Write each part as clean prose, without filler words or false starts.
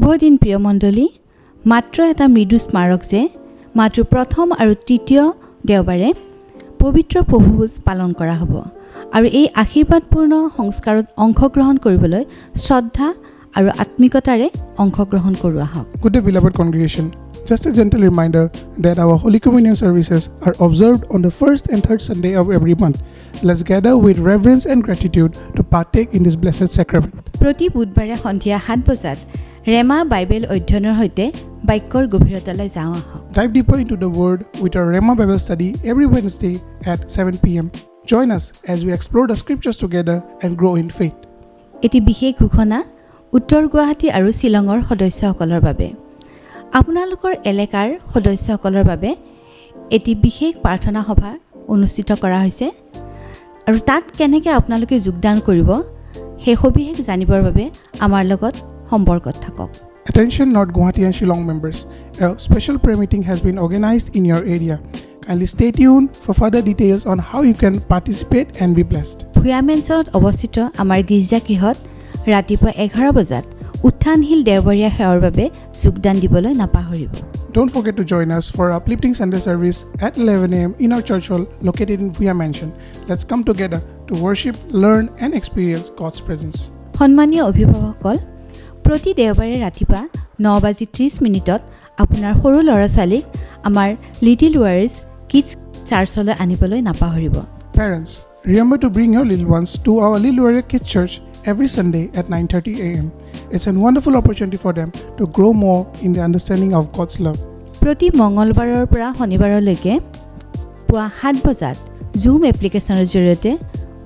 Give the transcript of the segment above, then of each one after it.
শুভ দিন প্ৰিয় মণ্ডলী মাত্ৰ এটা মৃদু স্মাৰক যে মাত্ৰ প্ৰথম আৰু তৃতীয় দেওবাৰে পবিত্ৰ প্ৰভুভোজ পালন কৰা হ'ব আৰু এই আশীৰ্বাদপূৰ্ণ সংস্কাৰত অংশগ্ৰহণ কৰিবলৈ শ্ৰদ্ধা আৰু আত্মিকতাৰে অংশগ্ৰহণ কৰোৱা হওক Good day, beloved congregation. Just a gentle reminder that our Holy Communion services are observed on the first and third Sunday of every month. Let's gather with reverence and gratitude to partake in this blessed sacrament. প্ৰতি বুধবাৰে সন্ধিয়া 7 বজাত ৰেমা Bible অধ্যয়নৰ সৈতে বাক্যৰ গভীৰতালৈ যাওঁ আহক Dive deeper into the Word with our Rema Bible study every Wednesday at 7 p.m. Join us as we explore the scriptures together and grow in faith. এটি বিশেষ ঘোষণা উত্তৰ গুৱাহাটী আৰু শিলঙৰ সদস্যসকলৰ বাবে আপোনালোকৰ এলেকাৰ সদস্যসকলৰ বাবে এটি বিশেষ প্ৰাৰ্থনা সভা অনুষ্ঠিত কৰা হৈছে আৰু তাত কেনেকৈ আপোনালোকে যোগদান কৰিব সেই সবিশেষ জানিবৰ বাবে আমাৰ লগত সম্পৰ্কত থাকক Attention North Guwahati and Shillong members. A special prayer meeting has been organized in your area. Kindly stay tuned for further details on how you can participate and be blessed. ভূঞামেঞ্চলত অৱস্থিত আমাৰ গীৰ্জাগৃহত ৰাতিপুৱা 11 বজাত উত্থানশীল দেওবৰীয়া সেৱাৰ বাবে যোগদান দিবলৈ নাপাহৰিব Don't forget to join us for our uplifting Sunday service at 11 a.m. in our church hall located in Vuya Mansion. Let's come together to worship, learn and experience God's presence. সন্মানীয় অভিভাৱকসকল প্ৰতি দেওবাৰে ৰাতিপুৱা 9:30 আপোনাৰ সৰু ল'ৰা ছোৱালীক আমাৰ লিটিল ৱাৰিছ কিডছ চাৰ্চলৈ আনিবলৈ নাপাহৰিব Parents, remember to bring your little ones to our Little Warrior Kids Church every Sunday at 9:30 a.m. It's a wonderful opportunity for them to grow more in the understanding of God's love. প্ৰতি মঙলবাৰৰ পৰা শনিবাৰলৈকে পুৱা 7 বজাত zoom এপ্লিকেশ্যনৰ জৰিয়তে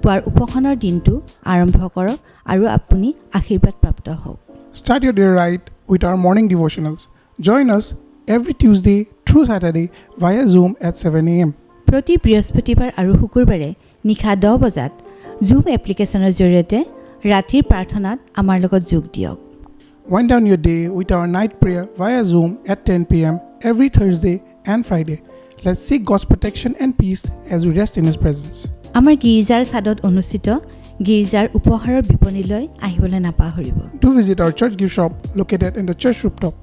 পুৱাৰ উপসনৰ দিনটো আৰম্ভ কৰক আৰু আপুনি আশীৰ্বাদ প্ৰাপ্ত হওক Start your day right with our morning devotionals. Join us every Tuesday through Saturday via Zoom at 7 a.m. প্ৰতি বৃহস্পতিবাৰ আৰু শুকুৰবাৰে নিশা 10 বজাত জুম এপ্লিকেশ্যনৰ জৰিয়তে ৰাতিৰ প্ৰাৰ্থনাত আমাৰ লগত যোগ দিয়ক Wind down your day with our night prayer via Zoom at 10 p.m. every Thursday and Friday. Let's seek God's protection and peace as we rest in His presence. আমাৰ গীৰ্জাৰ ছাদত অনুষ্ঠিত গীৰ্জাৰ উপহাৰৰ বিপণীলৈ আহিবলৈ নাপাহৰিব Do visit our church gift shop located in the church rooftop.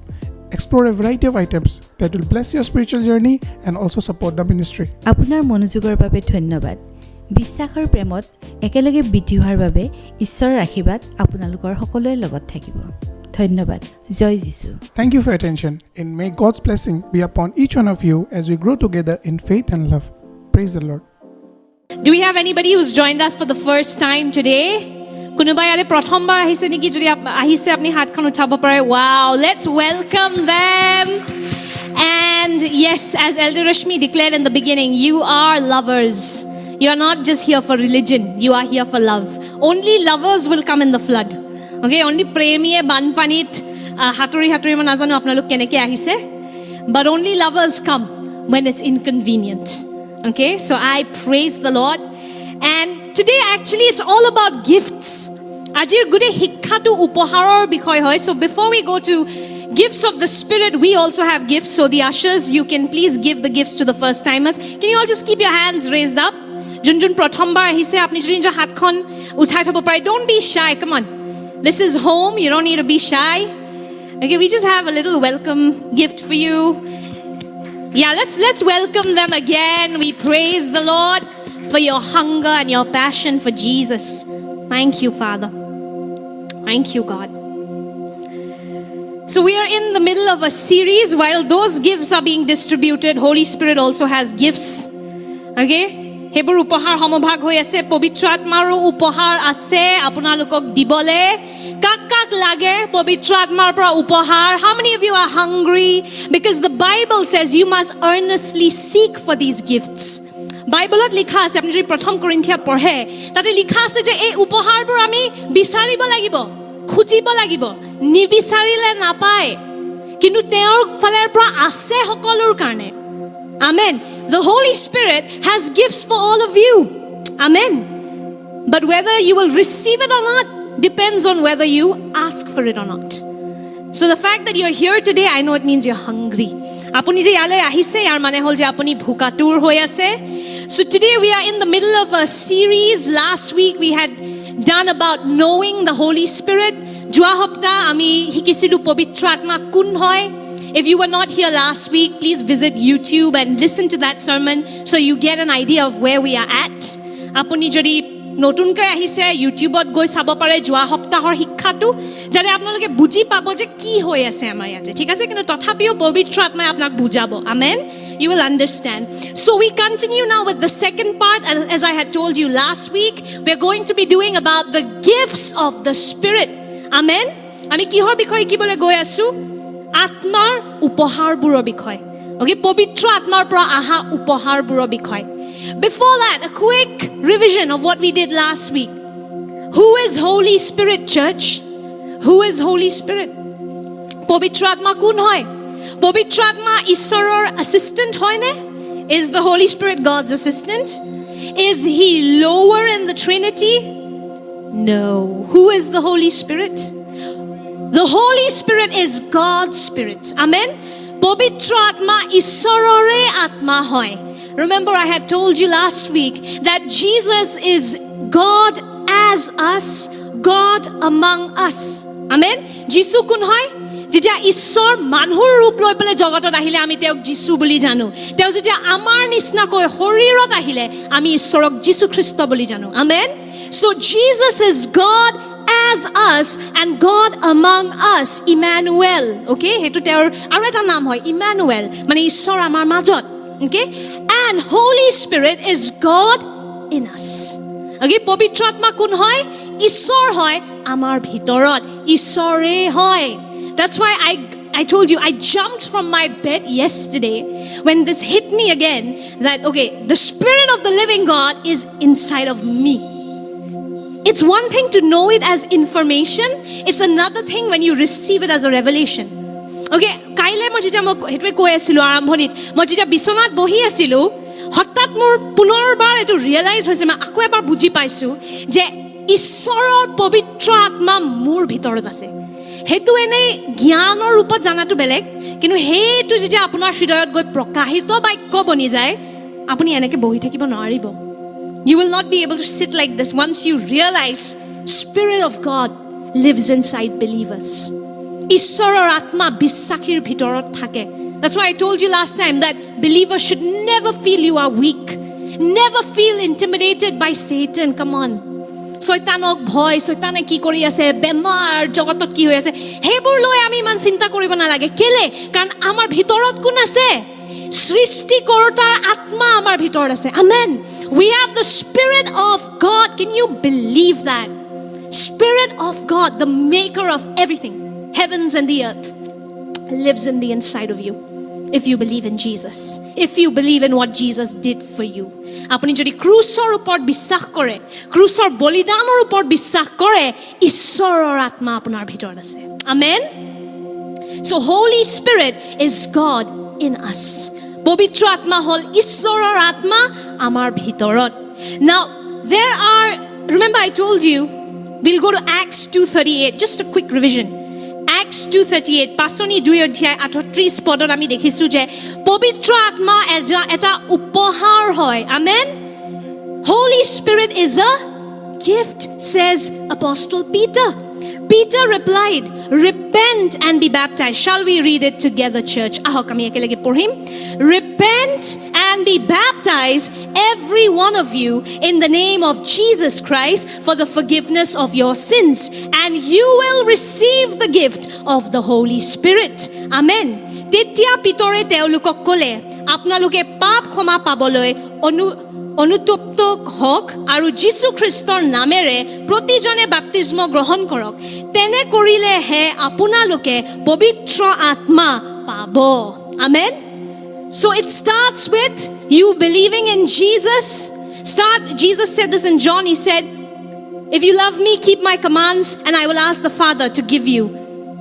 Explore a variety of items that will bless your spiritual journey and also support the ministry. আপোনাৰ মনোযোগৰ বাবে ধন্যবাদ বিশ্বাসৰ প্ৰেমত একেলগে বৃদ্ধি হোৱাৰ বাবে ঈশ্বৰৰ আশীৰ্বাদ আপোনালোকৰ সকলোৰে লগত থাকিব ধন্যবাদ জয় যীশু Thank you for your attention and may God's blessing be upon each one of you as we grow together in faith and love. Praise the Lord. Do we have anybody who's joined us for the first time today? কোনোবাই আৰে প্ৰথমবাৰ আহিছে নেকি যদি আহিছে আপুনি হাতখন উঠাব পাৰে wow let's welcome them and yes as Elder Rashmi declared in the beginning you are lovers you are not just here for religion you are here for love only lovers will come in the flood okay only premiye banpanit hatori man nazanu apnalok keneke ahise but only lovers come when it's inconvenient okay so I praise the Lord and today actually it's all about gifts ajir gude hikha tu upoharar bikhoy hoy so before we go to gifts of the spirit we also have gifts so the ushers you can please give the gifts to the first timers can you all just keep your hands raised up jun prothombar ahise apni jodi nijor hatkhon uthai thobo pare don't be shy come on this is home you don't need to be shy okay we just have a little welcome gift for you yeah let's welcome them again we praise the Lord for your hunger and your passion for Jesus thank you Father thank you God so we are in the middle of a series while those gifts are being distributed Holy Spirit also has gifts okay হেবৰ উপহাৰ সমভাগ হৈ আছে পবিত্ৰ আত্মাৰ উপহাৰ আছে আপোনালোকক দিবলে কাক লাগে পবিত্ৰ আত্মাৰ পৰা উপহাৰ how many of you are hungry because the Bible says you must earnestly seek for these gifts বাইবেলত লিখা আছে আপুনি যদি প্ৰথম কৰিন্থিয়া পঢ়ে তাতে লিখা আছে যে এই উপহাৰবোৰ আমি বিচাৰিব লাগিব খুজিব লাগিব নিবিচাৰিলে নাপায় কিন্তু তেওঁৰ ফালৰ পৰা আছে সকলোৰ কাৰণে amen the Holy Spirit has gifts for all of you amen but whether you will receive it or not depends on whether you ask for it or not so the fact that you're here today I know it means you're hungry apuni je yale ahise yar mane hol je apuni bhukatur hoy ase so today we are in the middle of a series last week we had done about knowing the Holy Spirit যোৱা সপ্তাহ আমি শিকিছিলোঁ পবিত্ৰ আত্মা কোন হয়. If you were not here last week, please visit YouTube and listen to that sermon so you get an idea of where we are at. আপুনি যদি নতুনকৈ আহিছে ইউটিউবত গৈ চাব পাৰে যোৱা সপ্তাহৰ শিক্ষাটো, যাতে আপোনালোকে বুজি পাব যে কি হৈ আছে আমাৰ ইয়াতে, ঠিক আছে? কিন্তু তথাপিও পবিত্ৰ আত্মাই আপোনাক বুজাব. Amen. You will understand. So we continue now with the second part. As I had told you last week, we're going to be doing about the gifts of the Spirit. Amen. আমি কিহৰ বিষয়ে শিকিবলৈ গৈ আছো? আত্মাৰ উপহাৰবোৰৰ বিষয়ে. Okay, পবিত্ৰ আত্মাৰ পৰা আহা উপহাৰবোৰৰ বিষয়ে. Before that, a quick revision of what we did last week. Who is Holy Spirit, church? Who is Holy Spirit? পবিত্ৰ আত্মা কোন হয়? পবিত্ৰ আত্মা ঈশ্বৰৰ assistant হয় নে? Is the Holy Spirit God's assistant? Is he lower in the Trinity? No. Who is the Holy Spirit? The Holy Spirit is God's Spirit. Amen. পবিত্ৰ আত্মা ঈশ্বৰৰে আত্মা হয়. Remember, I had told you last week that Jesus is God as us, God among us. Amen. যিশু কোন হয়? যেতিয়া ঈশ্বৰ মানুহৰ ৰূপ লৈ পেলাই জগতত আহিলে আমি তেওঁক যিশু বুলি জানো. তেওঁ যেতিয়া আমাৰ নিচিনাকৈ শৰীৰত আহিলে আমি ঈশ্বৰক যিশু খ্ৰীষ্ট বুলি জানো. Amen. So Jesus is God as us and God among us, Emmanuel. Okay, হেতু তেওঁৰ আৰু এটা নাম হয় Emmanuel, মানে ঈশ্বৰ আমাৰ মাজত. Okay, and Holy Spirit is God in us. Okay, পবিত্ৰ আত্মা কোন হয়? ঈশ্বৰ হয় আমাৰ ভিতৰত, ঈশ্বৰে হয়. That's why I told you I jumped from my bed yesterday when this hit me again that okay, the Spirit of the living God is inside of me. It's one thing to know it as information, it's another thing when you receive it as a revelation. Okay, কাইলে মই যেতিয়া মই হেতুৱে কৈ আছিলোঁ আৰম্ভণিত, মই যেতিয়া বিচনাত বহি আছিলোঁ হঠাৎ মোৰ পুনৰবাৰ এইটো ৰিয়েলাইজ হৈছে, মই আকৌ এবাৰ বুজি পাইছোঁ যে ঈশ্বৰৰ পবিত্ৰ আত্মা মোৰ ভিতৰত আছে. সেইটো এনেই জ্ঞানৰ ৰূপত জানাটো বেলেগ, কিন্তু সেইটো যেতিয়া আপোনাৰ হৃদয়ত গৈ প্ৰকাশিত বাক্য বনি যায় আপুনি এনেকৈ বহি থাকিব নোৱাৰিব. You will not be able to sit like this once you realize Spirit of God lives inside believers. ঈশ্বৰৰ আত্মা বিশ্বাসীৰ ভিতৰত থাকে. That's why I told you last time that believers should never feel you are weak. Never feel intimidated by Satan. Come on. শয়তানক ভয়, শয়তানে কি কৰি আছে, বেমাৰ, জগতত কি হৈ আছে, সেইবোৰ লৈ আমি ইমান চিন্তা কৰিব নালাগে. কেলে? কাৰণ আমাৰ ভিতৰত কোন আছে? সৃষ্টিকৰ্তাৰ আত্মা আমাৰ ভিতৰত আছে. Amen. We have the Spirit of God. Can you believe that? Spirit of God, the maker of everything, heavens and the earth, lives in the inside of you. If you believe in Jesus, if you believe in what Jesus did for you. আপুনি যদি ক্ৰুচৰ ওপৰত বিশ্বাস কৰে, ক্ৰুচৰ বলিদানৰ ওপৰত বিশ্বাস কৰে, ঈশ্বৰৰ আত্মা আপোনাৰ ভিতৰত আছে. Amen. So Holy Spirit is God in us. পবিত্ৰ আত্মা হ'ল ঈশ্বৰৰ আত্মা আমাৰ ভিতৰত. Now there are, remember I told you we'll go to Acts 2:38, just a quick revision. Acts 2:38, পাচনি 2 অধ্যায় 38 পদত আমি দেখিছোঁ যে পবিত্ৰ আত্মা এটা উপহাৰ হয়. Amen. Holy Spirit is a gift, says Apostle Peter. Peter replied, repent and be baptized. Shall we read it together, church? Ahok ami ekelege porhim. Repent and be baptized, every one of you, in the name of Jesus Christ for the forgiveness of your sins, and you will receive the gift of the Holy Spirit. Amen. Tetya pitore teolukok kole, apnaluke pap khoma paboloi অনুতপ্ত হওক আৰু যীশু খ্ৰীষ্টৰ নামেৰে প্ৰতিজনে বাপ্তিস্ম গ্ৰহণ কৰক, তেনে কৰিলেহে আপোনালোকে পবিত্ৰ আত্মা পাব. Amen. So it starts with you believing in Jesus. Jesus said this in John. He said, if you love me, keep my commands, and I will ask the Father to give you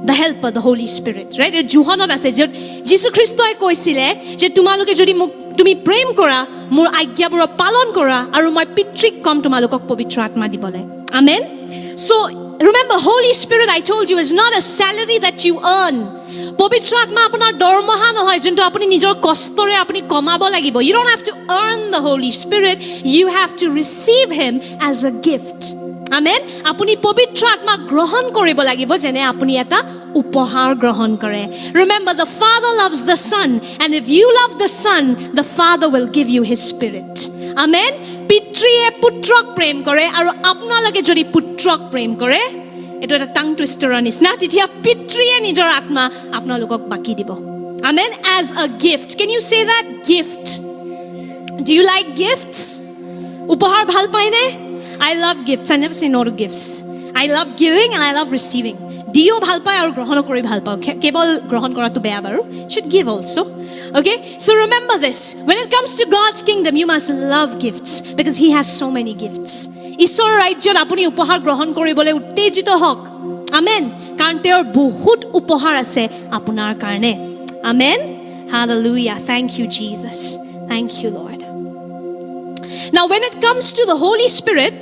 the helper, the Holy Spirit. Right? Johannot আছে যে যীশু খ্ৰীষ্টই কৈছিলে যে তোমালোকে যদি মোক তুমি প্ৰেম কৰা, মোৰ আজ্ঞাবোৰ পালন কৰা, আৰু মই পিতৃক কম তোমালোকক পবিত্ৰ আত্মা দিবলৈ. Amen. So remember, Holy Spirit, I told you, is not a salary that you earn. পবিত্ৰ আত্মা আপোনাৰ দৰমহা নহয় যোনটো আপুনি নিজৰ কষ্টৰে আপুনি কমাব লাগিব. You don't have to earn the Holy Spirit. You have to receive him as a gift. Amen আপুনি পবিত্ৰ আত্মা গ্ৰহণ কৰিব লাগিব যেনে আপুনি এটা উপহাৰ গ্ৰহণ কৰে remember the father loves the son and if you love the son the father will give you his spirit amen পিতৃয়ে পুত্ৰক প্ৰেম কৰে আৰু আপোনালোকে যদি পুত্ৰক প্ৰেম কৰে এইটো এটা টাং টুইষ্টাৰৰ নিচিনা তেতিয়া পিতৃয়ে নিজৰ আত্মা আপোনালোকক বাকি দিব amen as a gift can you say that gift do you like gifts উপহাৰ ভাল পায়নে I love gifts. I never say no to gifts. I love giving and I love receiving. Dio bhal pai aru grohon kori bhal pao. Kebol grohon koratu beya baru. Should give also. Okay? So remember this. When it comes to God's kingdom, you must love gifts because he has so many gifts. Ishor rajyot apuni upahar grohon koribole uttejito hok. Amen. Karon teor bahut upahar ase apunar karone. Amen. Hallelujah. Thank you Jesus. Thank you Lord. Now when it comes to the Holy Spirit,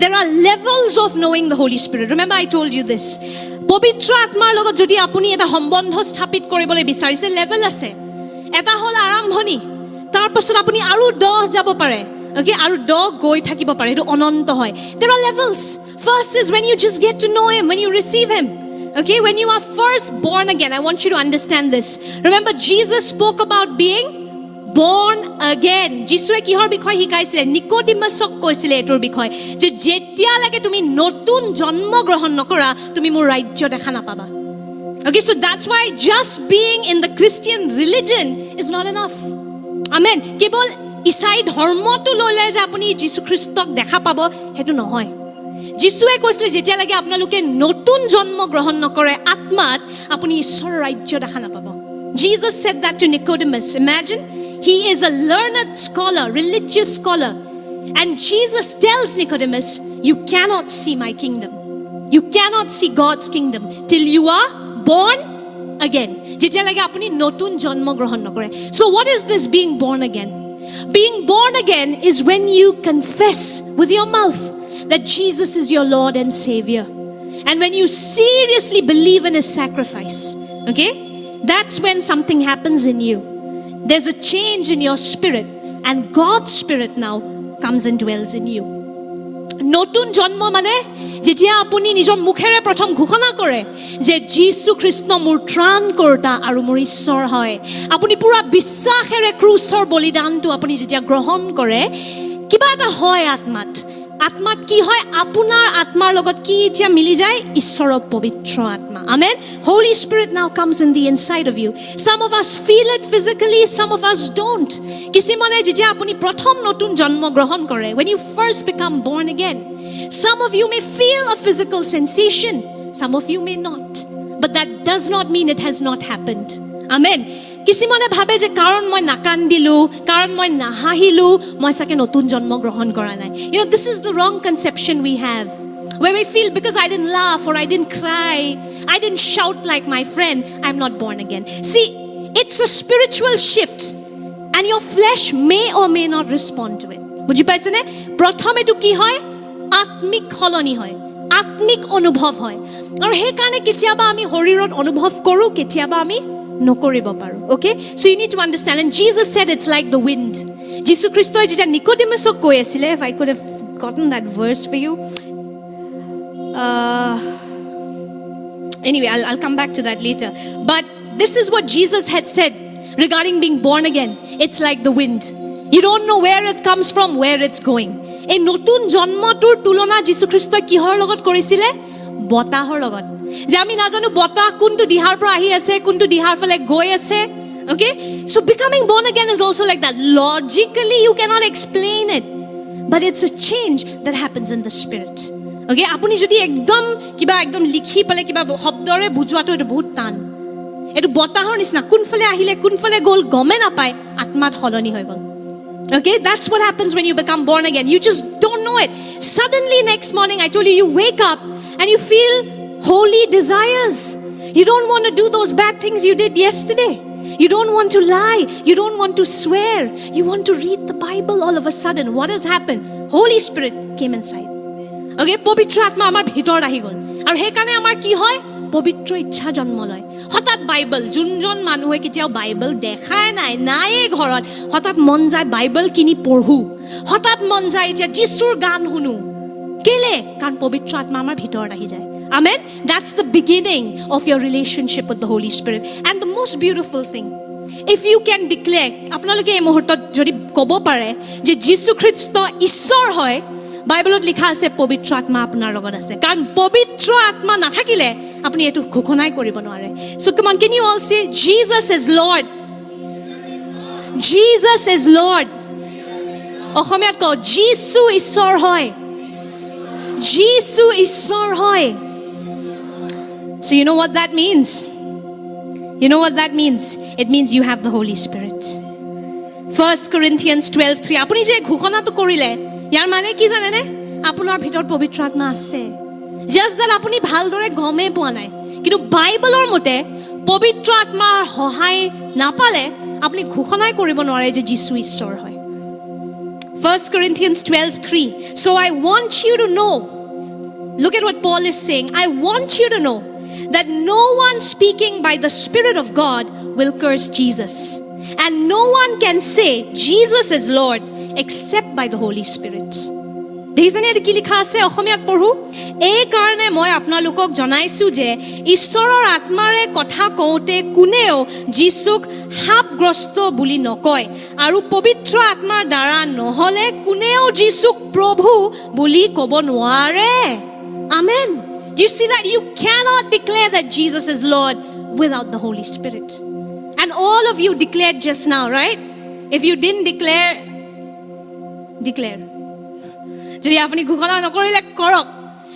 there are levels of knowing the Holy Spirit. Remember I told you this. Pavitra Atmar logot jodi apuni eta sombandho sthapit koribole bicharise level ase. Eta hol arambhoni. Tar pasot apuni aru 10 jabo pare. Okay, aru 10 goi thakibo pare. Etu ononto hoy. There are levels. First is when you just get to know him, when you receive him. Okay, when you are first born again. I want you to understand this. Remember Jesus spoke about being born again. Jisue kihor bikhoy hikaisile Nicodemusok koisile etor bikhoy je jetia lage tumi notun jonmo grohon nokora tumi mor rajyo dekha napaba. Okay, so that's why just being in the Christian religion is not enough. Amen. Kebol Isai dharmo tu lole je apuni Jisu Christok dekha pabo hetu nohoy. Jisue koisile jetia lage apnaluke notun jonmo grohon nokore atmat apuni Ishor rajyo dekha napabo. Jesus said that to Nicodemus. Imagine he is a learned scholar, religious scholar. And Jesus tells Nicodemus, you cannot see my kingdom. You cannot see God's kingdom till you are born again. So what is this being born again? Being born again is when you confess with your mouth that Jesus is your Lord and Savior. And when you seriously believe in his sacrifice, okay? That's when something happens in you. There's a change in your spirit and God's spirit now comes and dwells in you. Notun jonmo mane jetia apuni nijor mukhere prothom ghoshona kore je Jisu Krishna mur tran korta aru mur Ishor hoy apuni pura biswashere krusor bolidan tu apuni jetia grohon kore kiba eta hoy atmat atmat ki hoy apunar atmar logot ki etia mili jay Ishoror pavitra atma amen Holy Spirit now comes in the inside of you some of us feel it physically some of us don't kisimone jetia apuni prothom notun jonmo grohon kore when you first become born again some of you may feel a physical sensation some of you may not but that does not mean it has not happened amen কিসিমনে ভাবে যে কারণ মই নাকান্দিলু কারণ মই নাহাহিলু মই সাকে নতুন জন্ম গ্রহণ করা নাই this is the wrong conception we have where we feel because I didn't laugh or I didn't cry I didn't shout like my friend I'm not born again see it's a spiritual shift and your flesh may or may not respond to it বুঝি পাইছেনে প্রথমে তো কি হয় আত্মিক খলনি হয় আত্মিক অনুভৱ হয় আৰু হে কানে কেতিয়াবা আমি শৰীৰত অনুভৱ কৰো কেতিয়াবা আমি nokoribo paru okay so you need to understand and Jesus said it's like the wind Jisu Christo jeta Nicodemusok koi asile if I could have gotten that verse for you anyway I'll come back to that later but this is what Jesus had said regarding being born again it's like the wind you don't know where it comes from where it's going ei notun jonmo tur tulona Jisu Christo kihor logot korisile botahor logot যে আমি নাজানো বতাহ কোনটো দিহাৰ পৰা আহি আছে কোনটো দিহাৰ ফালে গৈ আছে okay so becoming born again is also like that logically you cannot explain it but it's a change that happens in the spirit okay আপুনি যদি একদম কিবা একদম লিখি পালে কিবা শব্দৰে বুজোৱাটো এটা বহুত টান এটো বতাহৰ নিচিনা কোনফালে আহিলে কোনফালে গল গমে নাপায় আত্মাত হলনি হৈ গল okay that's what happens when you become born again you just don't know it suddenly next morning I told you you wake up and you feel holy desires you don't want to do those bad things you did yesterday you don't want to lie you don't want to swear you want to read the Bible all of a sudden what has happened Holy Spirit came inside okay pavitra atma amar bhitor ahi gol aru he kane amar ki hoy pavitra ichha janmo loy hotat Bible junjon manuhe kitiao Bible dekhai nai ghorot hotat mon jay Bible kini porhu hotat mon jay etia Jisur gan hunu কেলে? কাৰণ পবিত্ৰ আত্মা আমাৰ ভিতৰত আহি যায়। Amen? That's the beginning of your relationship with the Holy Spirit. And the most beautiful thing, if you can declare, আপোনালোকে এই মুহূৰ্তত যদি ক'ব পাৰে যে যীশু খ্ৰীষ্ট ঈশ্বৰ হয়, বাইবেলত লিখা আছে পবিত্ৰ আত্মা আপোনাৰ লগত আছে। কাৰণ পবিত্ৰ আত্মা নাথাকিলে আপুনি এইটো ঘোষণাই কৰিব নোৱাৰে। So come on, can you all say Jesus is Lord? Jesus is Lord. অসমীয়াত কওঁ যীশু ঈশ্বৰ হয়। যীশু ঈশ্বৰ হয়। So you know what that means? You know what that means? It means you have the Holy Spirit. 1 Corinthians 12:3 আপুনি যে ঘোষণাটো কৰিলে, ইয়াৰ মানে কি জানেনে? আপোনাৰ ভিতৰত পবিত্ৰ আত্মা আছে। Just that আপুনি ভালদৰে গমেই পোৱা নাই। কিন্তু বাইবেলৰ মতে পবিত্ৰ আত্মাৰ সহায় নাপালে আপুনি ঘোষণাই কৰিব নোৱাৰে যে যীশু ঈশ্বৰ হয়। 1 Corinthians 12:3. So I want you to know, look at what Paul is saying. I want you to know that no one speaking by the Spirit of God will curse Jesus. And no one can say Jesus is Lord except by the Holy Spirit. দেখিছেনে কি লিখা আছে? অসমীয়াত পঢ়ো। এই কাৰণে মই আপোনালোকক জনাইছো যে ঈশ্বৰৰ আত্মাৰে কথা কওঁতে কোনেও যীশুক সাপগ্ৰস্ত বুলি নকয়, আৰু পবিত্ৰ আত্মাৰ দ্বাৰা নহ'লে কোনেও যীশুক প্ৰভু বুলি ক'ব নোৱাৰে। Amen. Do you see that? You cannot declare that Jesus is Lord without the Holy Spirit. And all of you declared just now, right? If you didn't declare, declare. যদি আপুনি ঘোষণা নকৰিলে কৰক,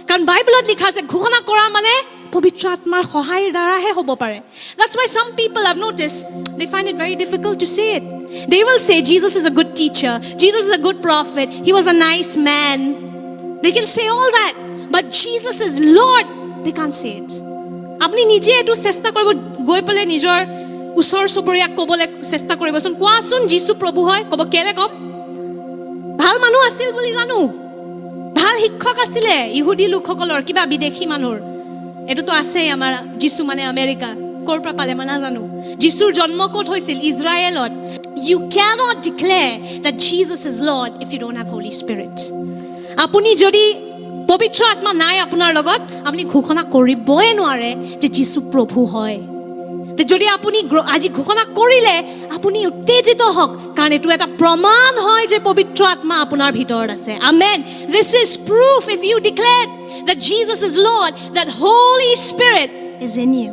কাৰণ বাইবেলত লিখা আছে ঘোষণা কৰা মানে পবিত্ৰ আত্মাৰ সহায়ৰ দ্বাৰাহে হ'ব পাৰে। That's why some people I've noticed, they find it very difficult to say it. They will say Jesus is a good teacher, Jesus is a good prophet, he was a nice man. They can say all that, but Jesus is Lord, they can't say it. আপুনি নিজে এইটো চেষ্টা কৰিব, গৈ পেলাই নিজৰ ওচৰ চুবুৰীয়াক ক'বলৈ চেষ্টা কৰিবচোন, কোৱাচোন যীশু প্ৰভু হয়। ক'ব কেলে ক'ম? ভাল মানুহ আছিল বুলি জানো, ভাল শিক্ষক আছিলে ইহুদী লোকসকলৰ, কিবা বিদেশী মানুহৰ। এইটোতো আছেই আমাৰ যীশু মানে আমেৰিকা, ক'ৰ পৰা পালে মই নাজানো। যীশুৰ জন্ম ক'ত হৈছিল? ইজৰাইলত। You cannot declare that Jesus is Lord if you don't have Holy Spirit. আপুনি যদি পবিত্ৰ আত্মা নাই আপোনাৰ লগত, আপুনি ঘোষণা কৰিবই নোৱাৰে যে যীশু প্ৰভু হয়। যদি আপুনি আজি ঘোষণা কৰিলে আপুনি উত্তেজিত হওক, কাৰণ এইটো এটা প্ৰমাণ হয় যে পবিত্ৰ আত্মা আপোনাৰ ভিতৰত আছে। Amen. This is proof if you declare that Jesus is Lord, that Holy Spirit is in you.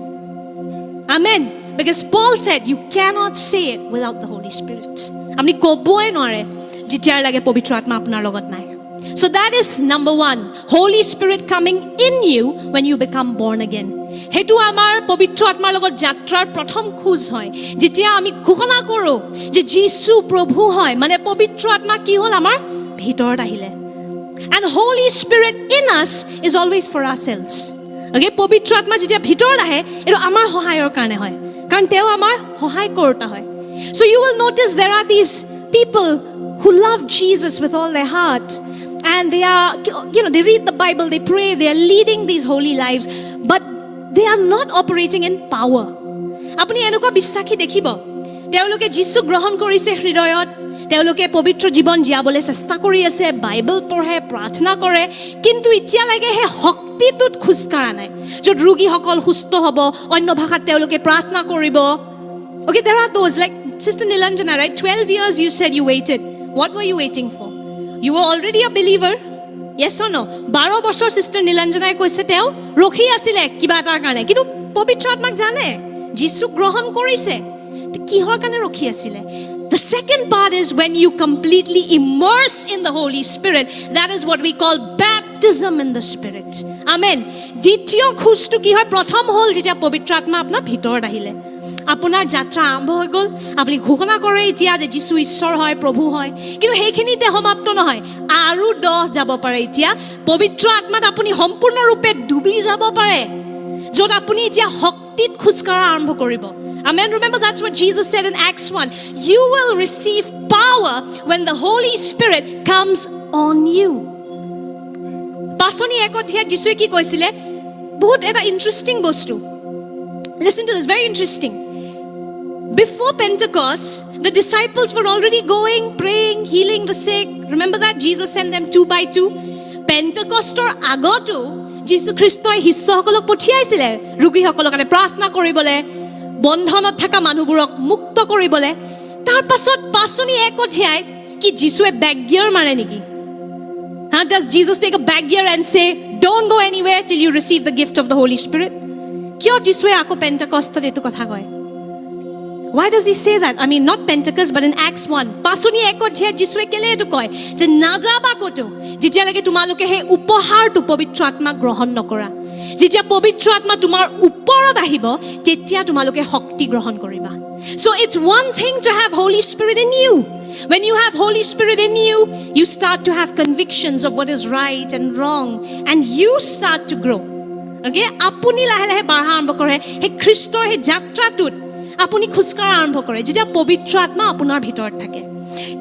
Amen. Because Paul said you cannot say it without the Holy Spirit. আপুনি ক'বই নোৱাৰে যেতিয়ালৈকে পবিত্ৰ আত্মা আপোনাৰ লগত নাই। So that is number 1, Holy Spirit coming in you when you become born again. হেতু আমাৰ পবিত্ৰ আত্মাৰ লগত যাত্ৰাৰ প্ৰথম খোজ হয়, যেতিয়া আমি ঘোষণা কৰোঁ যে যীশু প্ৰভু হয়, মানে পবিত্ৰ আত্মা কি হ'ল আমাৰ ভিতৰত আহিলে। And Holy Spirit in us is always for ourselves. Okay, পবিত্ৰ আত্মা যেতিয়া ভিতৰত আহে এইটো আমাৰ সহায়ৰ কাৰণে হয়, কাৰণ তেওঁ আমাৰ সহায় কৰোঁতা হয়। So you will notice there are these people who love Jesus with all their heart, and they are, they read the Bible, they pray, they are leading these holy lives, but they are not operating in power. আপুনি এনেকুৱা বিশ্বাসী দেখিব, তেওঁলোকে যীশু গ্ৰহণ কৰিছে হৃদয়ত, তেওঁলোকে পবিত্ৰ জীৱন জীয়াবলৈ চেষ্টা কৰি আছে, বাইবেল পঢ়ে, প্ৰাৰ্থনা কৰে, কিন্তু এতিয়ালৈকে সেই শক্তিটোত খোজকাঢ়া নাই, য'ত ৰোগীসকল সুস্থ হ'ব, অন্য ভাষাত তেওঁলোকে প্ৰাৰ্থনা কৰিব। Okay, there are those like Sister Nilanjana, right? 12 years you said you waited. What were you waiting for? You were already a believer. Yes or no? 12 বছৰ Sister Nilanjanaই কৈছে তেওঁ ৰখি আছিলে কিবা এটাৰ কাৰণে, কিন্তু পবিত্ৰ আত্মাক জানে, যীশু গ্ৰহণ কৰিছে, কিহৰ কাৰণে ৰখি আছিলে? The second part is when you completely immerse in the Holy Spirit. That is what we call baptism in the Spirit. Amen. দ্বিতীয় খোজটো কি হয়? প্ৰথম হ'ল যেতিয়া পবিত্ৰ আত্মা আপোনাৰ ভিতৰত আহিলে, আপোনাৰ যাত্ৰা আৰম্ভ হৈ গ'ল, আপুনি ঘোষণা কৰে এতিয়া যে যীশু ঈশ্বৰ হয়, প্ৰভু হয়, কিন্তু সেইখিনিতে সমাপ্ত নহয়, আৰু 10 যাব পাৰে। এতিয়া পবিত্ৰ আত্মাত আপুনি সম্পূৰ্ণৰূপে ডুবি যাব পাৰে, য'ত আপুনি এতিয়া শক্তিত খোজকাঢ়া আৰম্ভ কৰিব। Amen. Remember, that's what Jesus said in Acts 1. You will receive power when the Holy Spirit comes on you. পাচনি একঠিয়া যিশুৱে কি কৈছিলে? বহুত এটা ইণ্টাৰেষ্টিং বস্তু। Listen to this, very interesting. Before Pentecost, the disciples were already going, praying, healing the sick. Remember that? Jesus sent them 2 by 2. পেণ্টেকষ্টৰ আগতো যীশু খ্ৰীষ্টই শিষ্যসকলক পঠিয়াইছিলে ৰোগীসকলৰ কাৰণে প্ৰাৰ্থনা কৰিবলৈ, বন্ধনত থকা মানুহবোৰক মুক্ত কৰিবলৈ। তাৰ পাছত 5 অধ্যায়ত কি যীশুৱে বেক গিয়াৰ মাৰে নেকি? Does Jesus take a back gear and say, don't go anywhere till you receive the gift of the Holy Spirit? কিয় যীশুৱে আকৌ পেণ্টেকষ্টত এইটো কথা কয়? Why does he say that? I mean, not Pentecost, but in Acts 1. 5 অধ্যায়ত যীশুৱে কেলে এইটো কয় যে নাযাবা ক'তো যেতিয়ালৈকে তোমালোকে সেই উপহাৰটো পবিত্ৰ আত্মাক গ্ৰহণ নকৰা। যেতিয়া পবিত্ৰ আত্মা তোমাৰ ওপৰত আহিব তেতিয়া তোমালোকে শক্তি গ্ৰহণ কৰিবা। So it's one thing to have Holy Spirit in you. When you have Holy Spirit in you, you start to have convictions of what is right and wrong, and you start to grow. Okay? আপুনি লাহে লাহে বাঢ়া আৰম্ভ কৰে সেই খ্ৰীষ্টৰ সেই যাত্ৰাটোত আপুনি খোজকাঢ়া আৰম্ভ কৰে যেতিয়া পবিত্ৰ আত্মা আপোনাৰ ভিতৰত থাকে।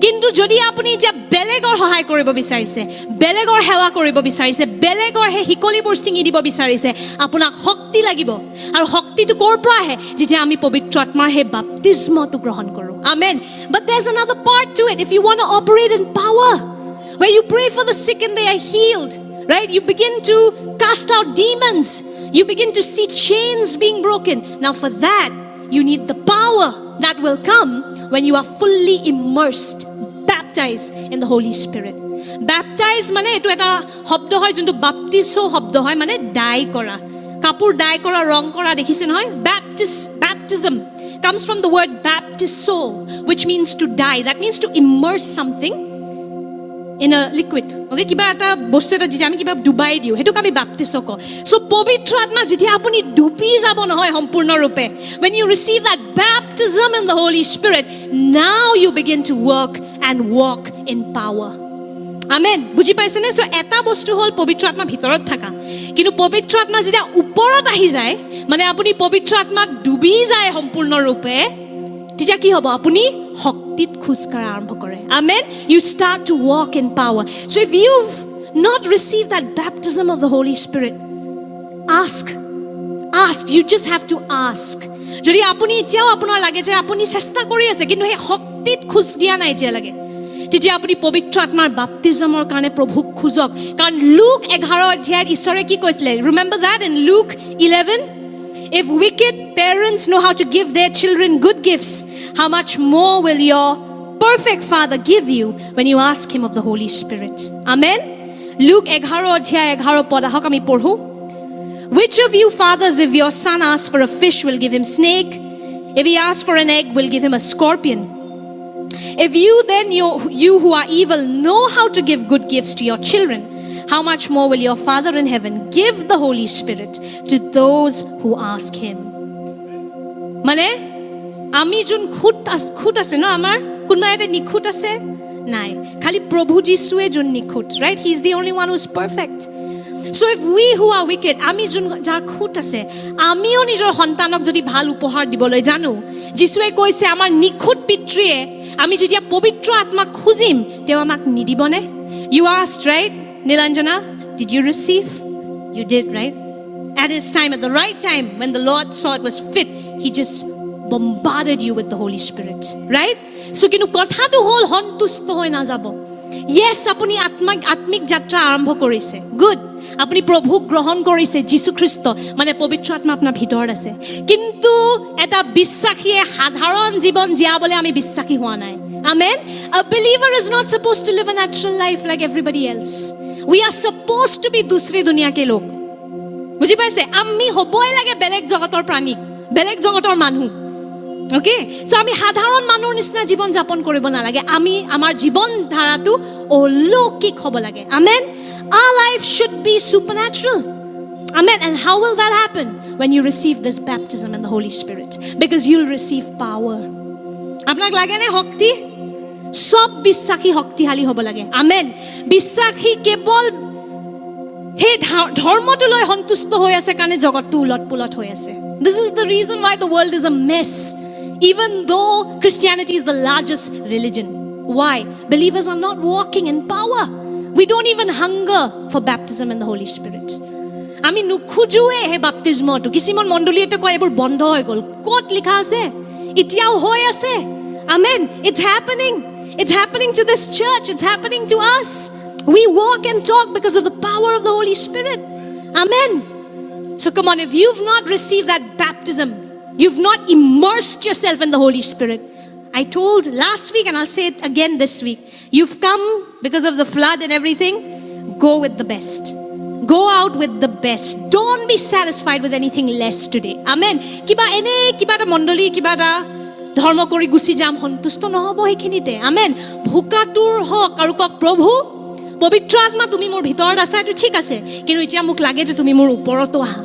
কিন্তু যদি আপুনি এতিয়া বেলেগৰ সহায় কৰিব বিচাৰিছে, বেলেগৰ সেৱা কৰিব বিচাৰিছে, বেলেগৰ সেই শিকলিবোৰ ছিঙি দিব বিচাৰিছে, আপোনাক শক্তি লাগিব। আৰু শক্তিটো ক'ৰ পৰা আহে? যেতিয়া আমি পবিত্ৰ আত্মাৰ সেই বাপ্তিস্মটো গ্ৰহণ কৰোঁ। Amen. But there's another part to it. If you want to operate in power, where you pray for the sick and they are healed, right? You begin to cast out demons. You begin to see chains being broken. Now for that, you need the power that will come when you are fully immersed, baptized in the Holy Spirit. Baptized মানে এটো এটা শব্দ হয় যোনটো বাপ্তিছো শব্দ হয়, মানে die কৰা, কাপোৰ ডাই কৰা, ৰং কৰা, দেখিছে নহয়? Baptism comes from the word baptizo, which means to dye. That means to immerse something in a liquid. Okay, কিবা এটা বস্তু এটা যেতিয়া আমি কিবা ডুবাই দিওঁ সেইটোক আমি বাপ্তিছো কওঁ। So পবিত্ৰ আত্মা যেতিয়া আপুনি ডুবি যাব নহয় সম্পূৰ্ণৰূপে, when you receive that baptism in the Holy Spirit, now you begin to work and walk in power. Amen. বুজি পাইছেনে? So এটা বস্তু হ'ল পবিত্ৰ আত্মা ভিতৰত থাকা, কিন্তু পবিত্ৰ আত্মা যেতিয়া ওপৰত আহি যায়, মানে আপুনি পবিত্ৰ আত্মাত ডুবি যায় সম্পূৰ্ণৰূপে, তেতিয়া কি হ'ব? আপুনি শক্তিত খোজকাঢ়া আৰম্ভ কৰে। Amen. You start to walk in power. So if you've not received that baptism of the Holy Spirit, ask. You just have to ask. যদি আপুনি এতিয়াও আপোনাৰ লাগে যে আপুনি চেষ্টা কৰি আছে কিন্তু সেই শক্তিত খোজ দিয়া নাই এতিয়া লাগে, তেতিয়া আপুনি পবিত্ৰ আত্মাৰ বাপ্তিজমৰ কাৰণে প্ৰভুক খোজক। কাৰণ লুক 11 অধ্যায়ত ঈশ্বৰে কি কৈছিলে? Remember that in Luke 11? If wicked parents know how to give their children good gifts, how much more will your perfect Father give you when you ask him of the Holy Spirit? Amen. Luke 11 অধ্যায় 11 পদ আহক আমি পঢ়ো। Which of you fathers, if your son asks for a fish, will give him snake? If he asks for an egg, will give him a scorpion? If you then, you who are evil, know how to give good gifts to your children, how much more will your Father in heaven give the Holy Spirit to those who ask him? মানে আমি যোন খুঁট আছে ন, আমাৰ কোনোবা এটা নিখুঁত আছে নাই, খালি প্ৰভু যীশুৱে যোন নিখুঁত, right? He is the only one who is perfect. So if we who are wicked, আমি যোন যাৰ খুঁট আছে, আমিও নিজৰ সন্তানক যদি ভাল উপহাৰ দিবলৈ জানো, যীশুৱে কৈছে আমাৰ নিখুঁত পিতৃয়ে আমি যেতিয়া পবিত্ৰ আত্মাক খুজিম তেওঁ আমাক নিদিবনে? You asked, right? Nilanjana, did you receive? You did, right? At his time, at the right time, when the Lord saw it was fit, he just bombarded you with the Holy Spirit, right? So কিন্তু কথাটো হ'ল সন্তুষ্ট হৈ নাযাব। Yes, আপুনি আত্মিক যাত্ৰা আৰম্ভ কৰিছে, good. আপুনি প্ৰভুক গ্ৰহণ কৰিছে, যীশু খ্ৰীষ্ট মানে পবিত্ৰ আত্মা আপোনাৰ ভিতৰত আছে, কিন্তু এটা বিশ্বাসীয়ে সাধাৰণ জীৱন জীয়াবলৈ আমি বিশ্বাসী হোৱা নাই। Amen. A believer is not supposed to live a natural life like everybody else. We are supposed to be दूसरे दुनिया के लोग। বুজি পাইছে? আমি হ'বই লাগে বেলেগ জগতৰ প্ৰাণী, বেলেগ জগতৰ মানুহ। ওকে, সো আমি সাধাৰণ মানুহৰ নিচিনা জীৱন যাপন কৰিব নালাগে, আমি আমাৰ জীৱন ধাৰাটো অলৌকিক হ'ব লাগে। Amen. Our life should be supernatural. Amen. And how will that happen? When you receive this baptism in the Holy Spirit, because you'll receive power. আপোনাক লাগে নে শক্তি? সব বিশ্বাসী শক্তিশালী হ'ব লাগে। আমেন। বিশ্বাসী কেৱল সেই ধৰ্মটো লৈ সন্তুষ্ট হৈ আছে কাৰণে জগতটো উলট-পুলট হৈ আছে। This is the reason why the world is a mess, even though Christianity is the largest religion. Why? Believers are not walking in power. We don't even hunger for baptism in the Holy Spirit. আমি নুখুজুৱে হে বাপ্তিস্মটো। কিছুমান মণ্ডলীয়ে কয় এইবোৰ বন্ধ হৈ গ'ল। ক'ত লিখা আছে? এতিয়াও হৈ আছে। Amen. It's happening. It's happening to this church. It's happening to us. We walk and talk because of the power of the Holy Spirit. Amen. So come on, if you've not received that baptism, you've not immersed yourself in the Holy Spirit. I told last week and I'll say it again this week. You've come because of the flood and everything. Go with the best. Go out with the best. Don't be satisfied with anything less today. Amen. Kiba ta mondoli, kiba ta dharma kori gusi jam hontusto nohobo hekinite. Amen. Bhukatur hok aru kok prabhu পবিত্ৰ আত্মা তুমি মোৰ ভিতৰত আছা এইটো ঠিক আছে কিন্তু এতিয়া মোক লাগে যে তুমি মোৰ ওপৰতো আহা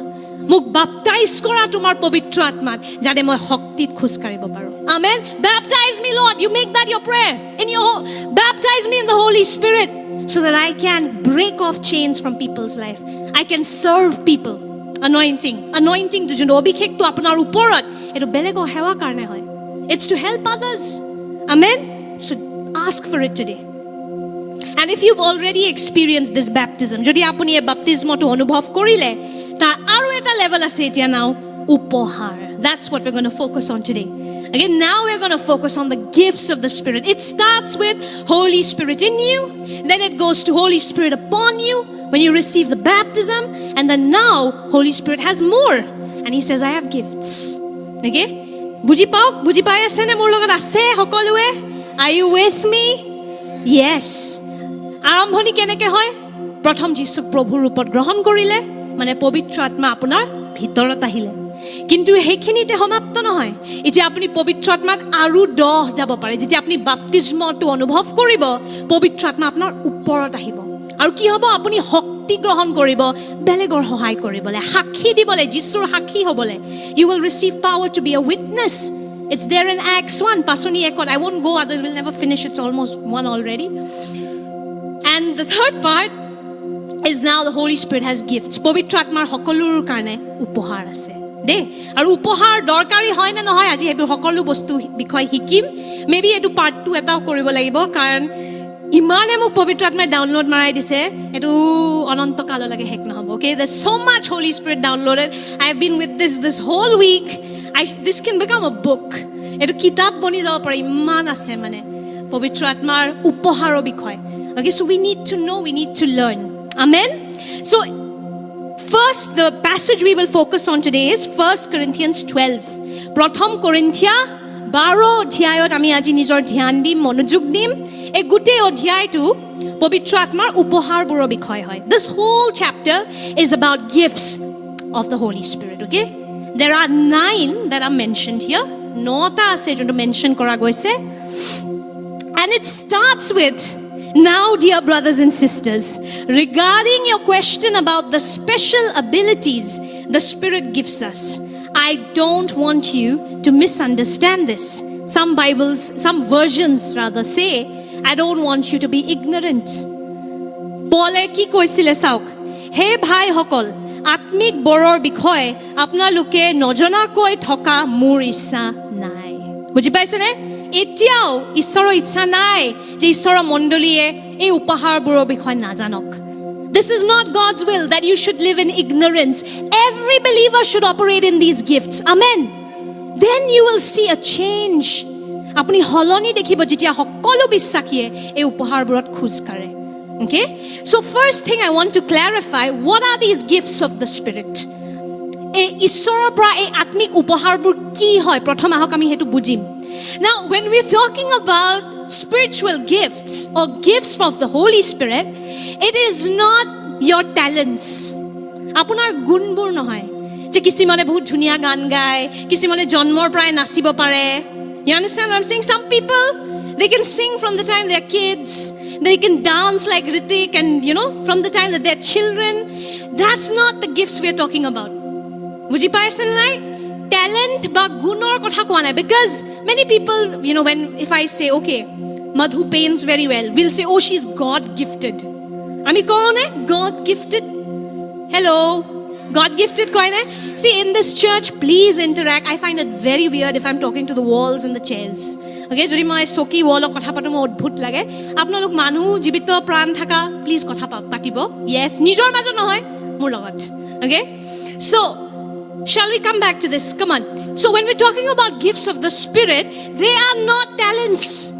মোক বাপটাইজ কৰা তোমাৰ পবিত্ৰ আত্মাত যাতে মই শক্তিত খোজ কাঢ়িব পাৰো amen baptize me lord you make that your prayer in your baptize me in the holy spirit so that I can break off chains from people's life I can serve people anointing to যোনটো অভিষেকটো আপোনাৰ ওপৰত এটো বেলেগৰ সেৱা কাৰণে হয় it's to help others amen so ask for it today. And if you've already experienced this baptism, jodi apuni e baptismo to anubhav korile, tar aru eta level ase etia now upohar. That's what we're going to focus on today. Again, now we're going to focus on the gifts of the Spirit. It starts with Holy Spirit in you, then it goes to Holy Spirit upon you when you receive the baptism, and then now Holy Spirit has more. And he says, I have gifts. Okay? Buji pai ase ne mur logot ase hokolue? Are you with me? Yes. আৰম্ভণি কেনেকৈ হয় প্ৰথম যীশুক প্ৰভুৰ ৰূপত গ্ৰহণ কৰিলে মানে পবিত্ৰ আত্মা আপোনাৰ ভিতৰত আহিলে কিন্তু সেইখিনিতে সমাপ্ত নহয় এতিয়া আপুনি পবিত্ৰ আত্মাত আৰু 10 যাব পাৰে যেতিয়া আপুনি বাপ্তিস্মটো অনুভৱ কৰিব পবিত্ৰ আত্মা আপোনাৰ ওপৰত আহিব আৰু কি হ'ব আপুনি শক্তি গ্ৰহণ কৰিব বেলেগৰ সহায় কৰিবলৈ সাক্ষী দিবলৈ যীশুৰ সাক্ষী হ'বলৈ you will receive power to be a witness. It's there in Acts 1 pasoni ekot I won't go others will never finish it's almost 1 already. And the third part is now the Holy Spirit has gifts. Povitra Atmar hokolur karne upohar ase. De aru upohar dorkari hoy na nohoy aji ebu hokolu bostu bikhoy hikim. Maybe etu part 2 eta koribo lagibo karon imane muk Povitra Atmar download marai dise etu ananto kalo lage hek nahobo. Okay, there's so much Holy Spirit downloaded. I have been with this whole week. This can become a book. Etu kitab boni jabo pare iman ase mane Povitra Atmar upoharo bikhoy. Okay, so we need to know, we need to learn. Amen? So, first, the passage we will focus on today is 1 Corinthians 12. Pratham Korinthia, 12 অধ্যায়ত আমি আজি নিজৰ ধ্যান দিম, মনোযোগ দিম। এই গোটেই অধ্যায়টো পবিত্ৰ আত্মাৰ উপহাৰবোৰৰ বিষয় হয়। This whole chapter is about gifts of the Holy Spirit, okay? There are 9 that are mentioned here. 9টা আছে যোনটো মেনশন কৰা গৈছে। And it starts with now, dear brothers and sisters, regarding your question about the special abilities the Spirit gives us, I don't want you to misunderstand this. Some versions rather say, I don't want you to be ignorant. Paul ki koisile sauk, he bhai hokol, atmik boror bikhoy, apnaloke nojonakoi thoka mur issa nai. Buji paise ne? এতিয়াও ঈশ্বৰৰ ইচ্ছা নাই যে ঈশ্বৰৰ মণ্ডলীয়ে এই উপহাৰবোৰৰ বিষয়ে নাজানক This is not God's will that you should live in ignorance. Every believer should operate in these gifts. Amen. Then you will see a change. আপুনি হলনি দেখিব যেতিয়া সকলো বিশ্বাসীয়ে এই উপহাৰবোৰত খোজ কাঢ়ে Okay? So first thing I want to clarify, what are these gifts of the Spirit? এই ঈশ্বৰৰ পৰা এই আত্মিক উপহাৰবোৰ কি হয় প্ৰথম আহক আমি হেতু বুজিম Now, when we're talking about spiritual gifts or gifts from the Holy Spirit, it is not your talents. Apunar gunbur nohoy. Je kisimane bahut dhuniya gan gaye, kisimane janmor pray nachibo pare. You understand what I'm saying? Some people, they can sing from the time they're kids. They can dance like Ritik and, from the time that they're children. That's not the gifts we're talking about. Buji paise nai? Talent ba gunor kotha koa nai because many people when if I say okay Madhu paints very well we'll say oh she's God gifted ami kon hai God gifted hello God gifted koi na see in this church please interact I find it very weird if I'm talking to the walls and the chairs okay jodi moi soki wall kotha patu mo odbhut lage apnalok manu jibito pran thaka please kotha patibo yes nijor majo nohoy mur logot okay so shall we come back to this? Come on. So when we're talking about gifts of the Spirit, they are not talents.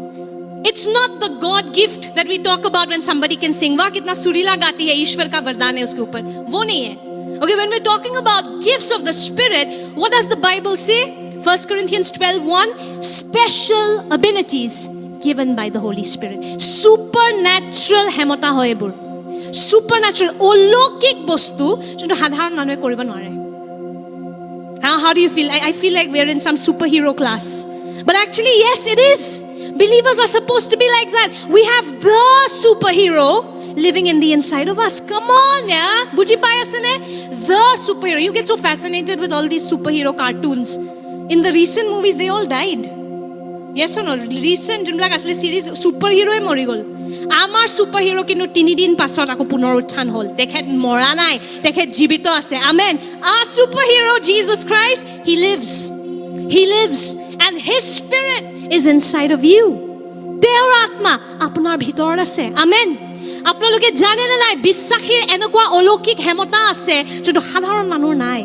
It's not the God gift that we talk about when somebody can sing. वाह कितना सुरीला गाती है, ईश्वर का वरदान है उसके ऊपर. वो नहीं है. Okay, when we're talking about gifts of the Spirit, what does the Bible say? 1 Corinthians 12:1, special abilities given by the Holy Spirit. Supernatural হেমতা হয় এইবোৰ. Supernatural, অলৌকিক বস্তু যোনটো সাধাৰণ মানুহে কৰিব নোৱাৰে. How do you feel? I feel like we're in some superhero class. But actually, yes, it is. Believers are supposed to be like that. We have the superhero living in the inside of us. Come on, yeah? Buji pai asane? The superhero. You get so fascinated with all these superhero cartoons. In the recent movies, they all died. Yes or no? Recent junlak asle series superhero e mori gol. Amar superhero kintu 3 din pasot ako punorutthan hol. Dekhet mora nai, dekhet jibito ase. Amen. Our superhero Jesus Christ, he lives. He lives and his spirit is inside of you. তেওঁৰ আত্মা আপোনাৰ ভিতৰত আছে. Amen. আপোনালোকে জানে না নাই বিশ্বাসীৰ এনেকুৱা অলৌকিক হেমতা আছে যেটো সাধাৰণ মানুহৰ নাই.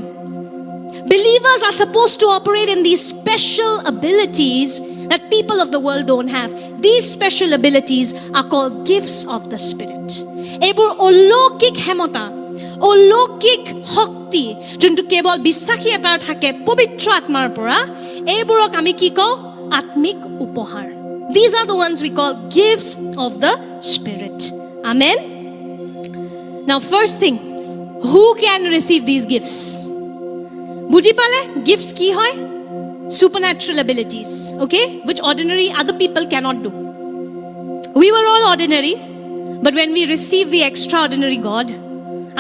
Believers are supposed to operate in these special abilities that people of the world don't have. These special abilities are called gifts of the Spirit. এইবোৰ অলৌকিক হেমতা, অলৌকিক শক্তি যোনটো কেৱল বিশ্বাসী এটাৰ থাকে পবিত্ৰ আত্মাৰ পৰা, এইবোৰক আমি কি কওঁ? আত্মিক উপহাৰ. These are the ones we call gifts of the Spirit. Amen. Now first thing, who can receive these gifts? বুজি পালে gifts কি হয়? Supernatural abilities, okay, which ordinary other people cannot do. We were all ordinary, but when we receive the extraordinary God,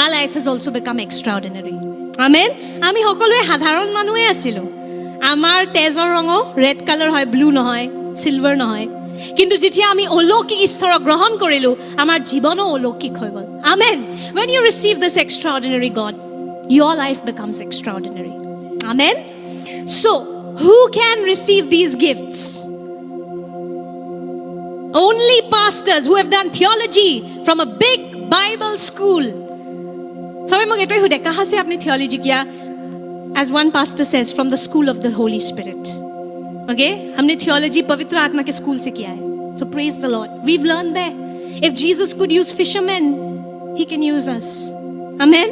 our life has also become extraordinary. Amen. আমি সকলোৱে সাধাৰণ মানুহে আছিলো. আমাৰ তেজৰ ৰঙ ৰেড কালাৰ হয়, ব্লু নহয়, সিলভাৰ নহয়. কিন্তু যেতিয়া আমি অলৌকিক ঈশ্বৰক গ্ৰহণ কৰিলো, আমাৰ জীৱনো অলৌকিক হৈ গ'ল. Amen. When you receive this extraordinary God, your life becomes extraordinary. Amen. So, who can receive these gifts? Only pastors who have done theology from a big Bible school. Sabe mo eto hude kaha se apni theology kiya? As one pastor says, from the school of the Holy Spirit. Okay? Humne theology pavitra atma ke school se kiya hai. So praise the Lord. We've learned there. If Jesus could use fishermen, he can use us. Amen.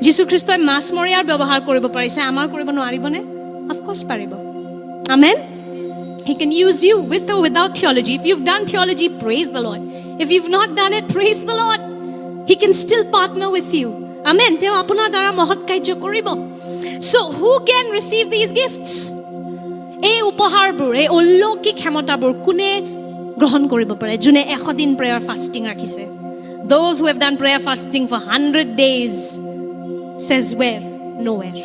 Jesus Christ mas moriar ব্যবহার কৰিব পাৰিছে, আমাৰ কৰিব নোৱাৰিবনে? Of course পাৰিব. Amen. He can use you with or without theology. If you've done theology, praise the Lord. If you've not done it, praise the Lord. He can still partner with you. Amen. Teo আপোনাৰ দ্বাৰা মহৎ কাৰ্য কৰিব. So who can receive these gifts? এই উপহাৰবোৰ, এই অলৌকিক ক্ষমতাবোৰ কোনে গ্ৰহণ কৰিব পাৰে? যোনে 100 দিন prayer fasting ৰাখিছে. Those who have done prayer fasting for 100 days says where? Nowhere.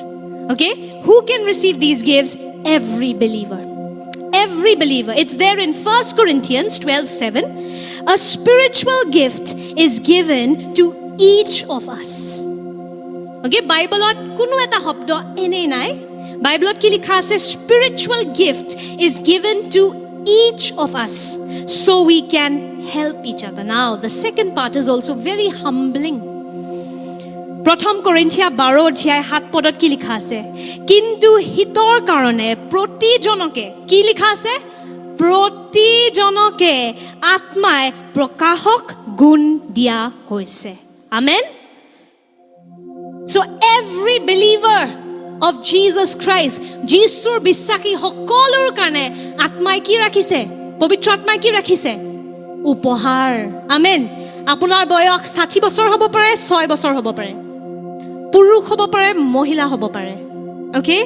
Okay? Who can receive these gifts? Every believer. Every believer. It's there in 1 Corinthians 12:7. A spiritual gift is given to each of us. Okay? Bible-ot kuno eta hobdo ene nai. Bible-ot ki likha ase spiritual gift is given to each of us so we can help each other. Now, the second part is also very humbling. প্ৰথম কৰিন্থিয়া 12 অধ্যায় 7 পদত কি লিখা আছে? কিন্তু হিতৰ কাৰণে প্ৰতিজনকে কি লিখা আছে? প্ৰতিজনকে আত্মাই প্ৰকাশক গুণ দিয়া হৈছে. Amen. So every believer of Jesus Christ, যিশুৰ বিশ্বাসী সকলৰ কাৰণে আত্মাই কি ৰাখিছে? পবিত্ৰ আত্মাই কি ৰাখিছে? উপহাৰ. আমেন. আপোনাৰ বয়স 60 বছৰ হ'ব পাৰে, 6 বছৰ হ'ব পাৰে, পুৰুষ হ'ব পাৰে, মহিলা হ'ব পাৰে. ওকে?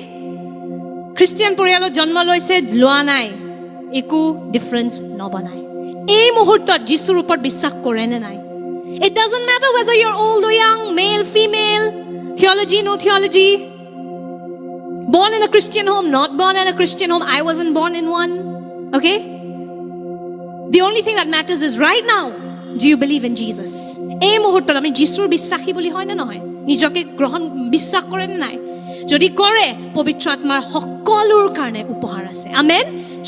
খ্ৰীষ্টিয়ান পৰিয়ালত জন্ম লৈছে, লোৱা নাই, একো ডিফাৰেন্স নবনায়. এই মুহূৰ্তত যিশুৰ ওপৰত বিশ্বাস কৰে নে নাই? It doesn't matter whether you're old or young, male, female, theology, no theology, born in a Christian home, not born in a Christian home. I wasn't born in one. Okay? The only thing that matters is right now, do you believe in Jesus? এই মুহূৰ্তত আমি যিশুৰ বিশ্বাসী বুলি হয় নে নহয়? নিজকে গ্ৰহণ বিশ্বাস কৰে নে নাই? যদি কৰে, পবিত্ৰ আত্মাৰ সকলৰ কাৰণে উপহাৰ আছে. Amen.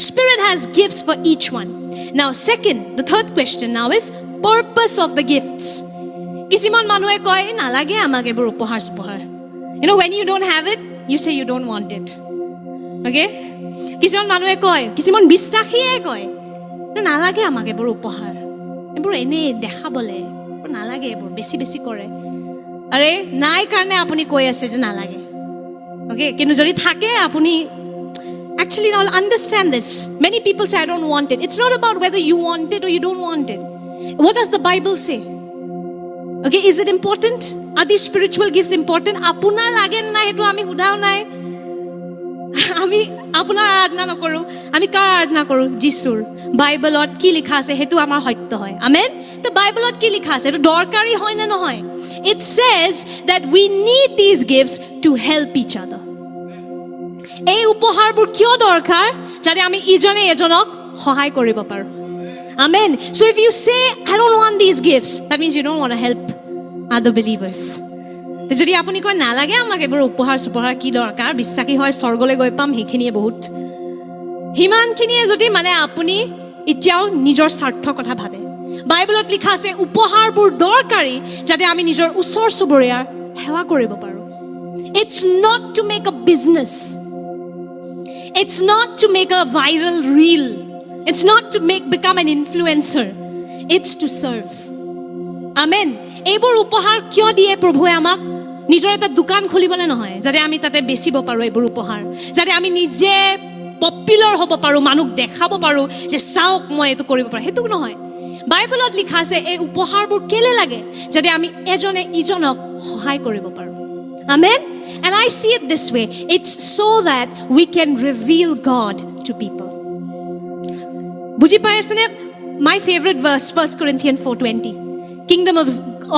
Spirit has gifts for each one. Now second, the third question now is purpose of the gifts. কিছুমান মানুহে কয় নালাগে আমাক এবোৰ উপহাৰ উপহাৰ. You know, when you don't have it, you say you don't want it. Okay? কিছুমান মানুহে কয়, কিছুমান বিশ্বাসীয়ে কয় নালাগে আমাক এইবোৰ উপহাৰ, এইবোৰ এনেই দেখাবলৈ নালাগে, এইবোৰ বেছি বেছি কৰে। আৰে নাই কাৰণে আপুনি কৈ আছে যে নালাগে, অ'কে? কিন্তু যদি থাকে আপুনি actually now understand this. Many people say I don't want it. It's not about whether you want it or you don't want it. What does the Bible say? Okay, is it important? Are these spiritual gifts important? Apunar lagen na hetu ami hudao nai. Ami apunar aradhna nokoru. Ami kar aradhna koru? Jisur. Bible ot ki likha ase hetu amar hoyto hoy. Amen. To Bible ot ki likha ase etu dorkari hoy na nohoy. It says that we need these gifts to help each other. এই উপহাৰবোৰ কিয় দৰকাৰ? যাতে আমি ইজনে এজনক সহায় কৰিব পাৰো। Amen. So if you say I don't want these gifts, that means you don't want to help other believers. যদি আপুনি কয় নালাগে আমাক এইবোৰ উপহাৰ সুপহাৰ কি দৰকাৰ, বিশ্বাসী হয় স্বৰ্গলৈ গৈ পাম, সেইখিনিয়ে বহুত, সিমানখিনিয়ে যদি মানে আপুনি এতিয়াও নিজৰ স্বাৰ্থৰ কথা ভাবে। বাইবেলত লিখা আছে উপহাৰবোৰ দৰকাৰী যাতে আমি নিজৰ ওচৰ চুবুৰীয়াৰ সেৱা কৰিব পাৰো। It's not to make a business. It's not to make a viral reel. It's not to become an influencer. It's to serve. Amen. এইবোৰ উপহাৰ কিয় দিয়ে প্ৰভুৱে আমাক? নিজৰ এটা দোকান খুলিবলৈ নহয়, যাতে আমি তাতে বেচিব পাৰো এইবোৰ উপহাৰ, যাতে আমি নিজে পপুলাৰ হ'ব পাৰো, মানুহক দেখাব পাৰো যে চাওক মই এইটো কৰিব পাৰো, সেইটো নহয়। বাইবেলত লিখা আছে এই উপহাৰবোৰ কেলে লাগে? যাতে আমি এজনে ইজনক সহায় কৰিব পাৰো। Amen. And I see it this way. It's so that we can reveal God to people. বুজি পাই আছেনে? My favorite verse, 1 Corinthians 4:20. Kingdom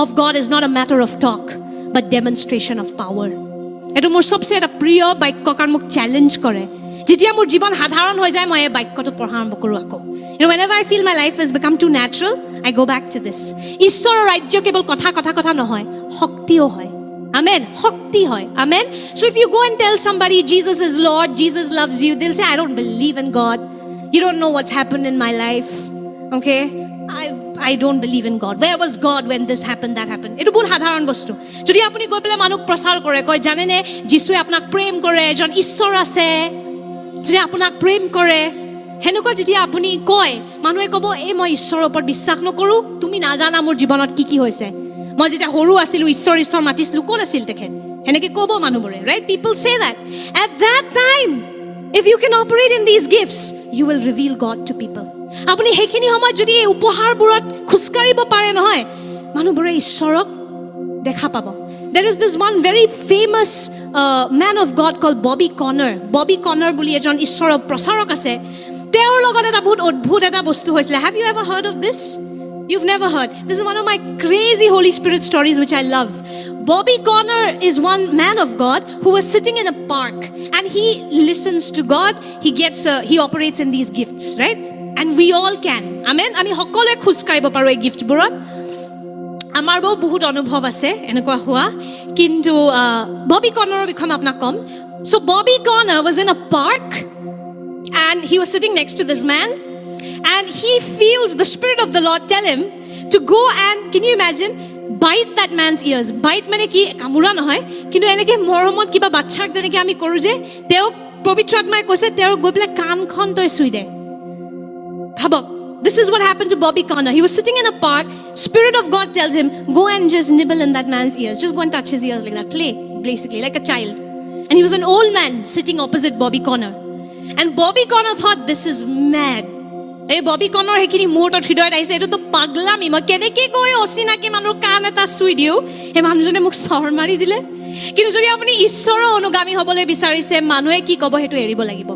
of God is not a matter of talk, but demonstration of power. এটো মোৰ সবচে এটা প্ৰিয় বাক্য, কাৰণ মোক চ্যালেঞ্জ কৰে। যেতিয়া মোৰ জীৱন সাধাৰণ হৈ যায় মই এই বাক্যটো পঢ়া আৰম্ভ কৰোঁ আকৌ। Whenever I feel my life has become too natural, I go back to this. ঈশ্বৰৰ ৰাজ্য কেৱল কথা নহয়, শক্তিও হয়। Amen. Shakti hoy. Amen. So if you go and tell somebody Jesus is Lord, Jesus loves you, they'll say I don't believe in God. You don't know what's happened in my life. Okay? I don't believe in God. Where was God when this happened, that happened? Etu bahut sadharon bostu. Jodi apuni goi pele manuk prasar kore, koi janene Jisue apnak prem kore, ejon ishor ase. Jodi apunak prem kore, henuka jeti apuni koi, manue kobo ei moi ishor opor bisshas nokoru, tumi najana mor jibonot ki hoise. মই যেতিয়া সৰু আছিলো ঈশ্বৰ মাতিছিলো, কোন আছিল তেখেত? এনেকে ক'ব মানুহবোৰে, right? People say that. At that time if you can operate in these gifts you will reveal God to people. আপুনি সেইখিনি সময়ত যদি এই উপহাৰবোৰত খোজকাঢ়িব পাৰে নহয়, মানুহবোৰে ঈশ্বৰক দেখা পাব। There is this one very famous man of God called Bobby Conner. Bobby Conner বুলি এজন ঈশ্বৰৰ প্ৰচাৰক আছে। তেওঁৰ লগত এটা বহুত অদ্ভুত এটা বস্তু হৈছিলে। Have you ever heard of this? You've never heard. This is one of my crazy Holy Spirit stories which I love. Bobby Conner is one man of God who was sitting in a park and he listens to God. He operates in these gifts, right? And we all can. Amen. Ami hokole khus karibo paro ei gift borat. Amar bo bahut anubhav ase enekwa hua. Kintu Bobby Conner bikhom apnak kom. So Bobby Conner was in a park and he was sitting next to this man. And he feels the Spirit of the Lord tell him to go and, can you imagine, bite that man's ears. Bite mane ki kamura nohoy, kintu eneke moromot kiba bachchak jeneke ami koru je, teo pavitra atmai koise teo goi pele kan khon toi sui de. Bhabok, this is what happened to Bobby Conner. He was sitting in a park, Spirit of God tells him, go and just nibble in that man's ears. Just go and touch his ears like that. Play, basically, like a child. And he was an old man sitting opposite Bobby Conner. And Bobby Conner thought, this is mad. এই ববি কনৰ হেখিনি মুহূৰ্তত হৃদয়ত আহিছে, এইটো তো পাগলামি, মই কেনেকৈ গৈ অচিনাকি মানুহৰ কাণ এটা চুই দিওঁ, সেই মানুহজনে মোক চৰ মাৰি দিলে। কিন্তু যদি আপুনি ঈশ্বৰৰ অনুগামী হ'বলৈ বিচাৰিছে, মানুহে কি ক'ব সেইটো এৰিব লাগিব।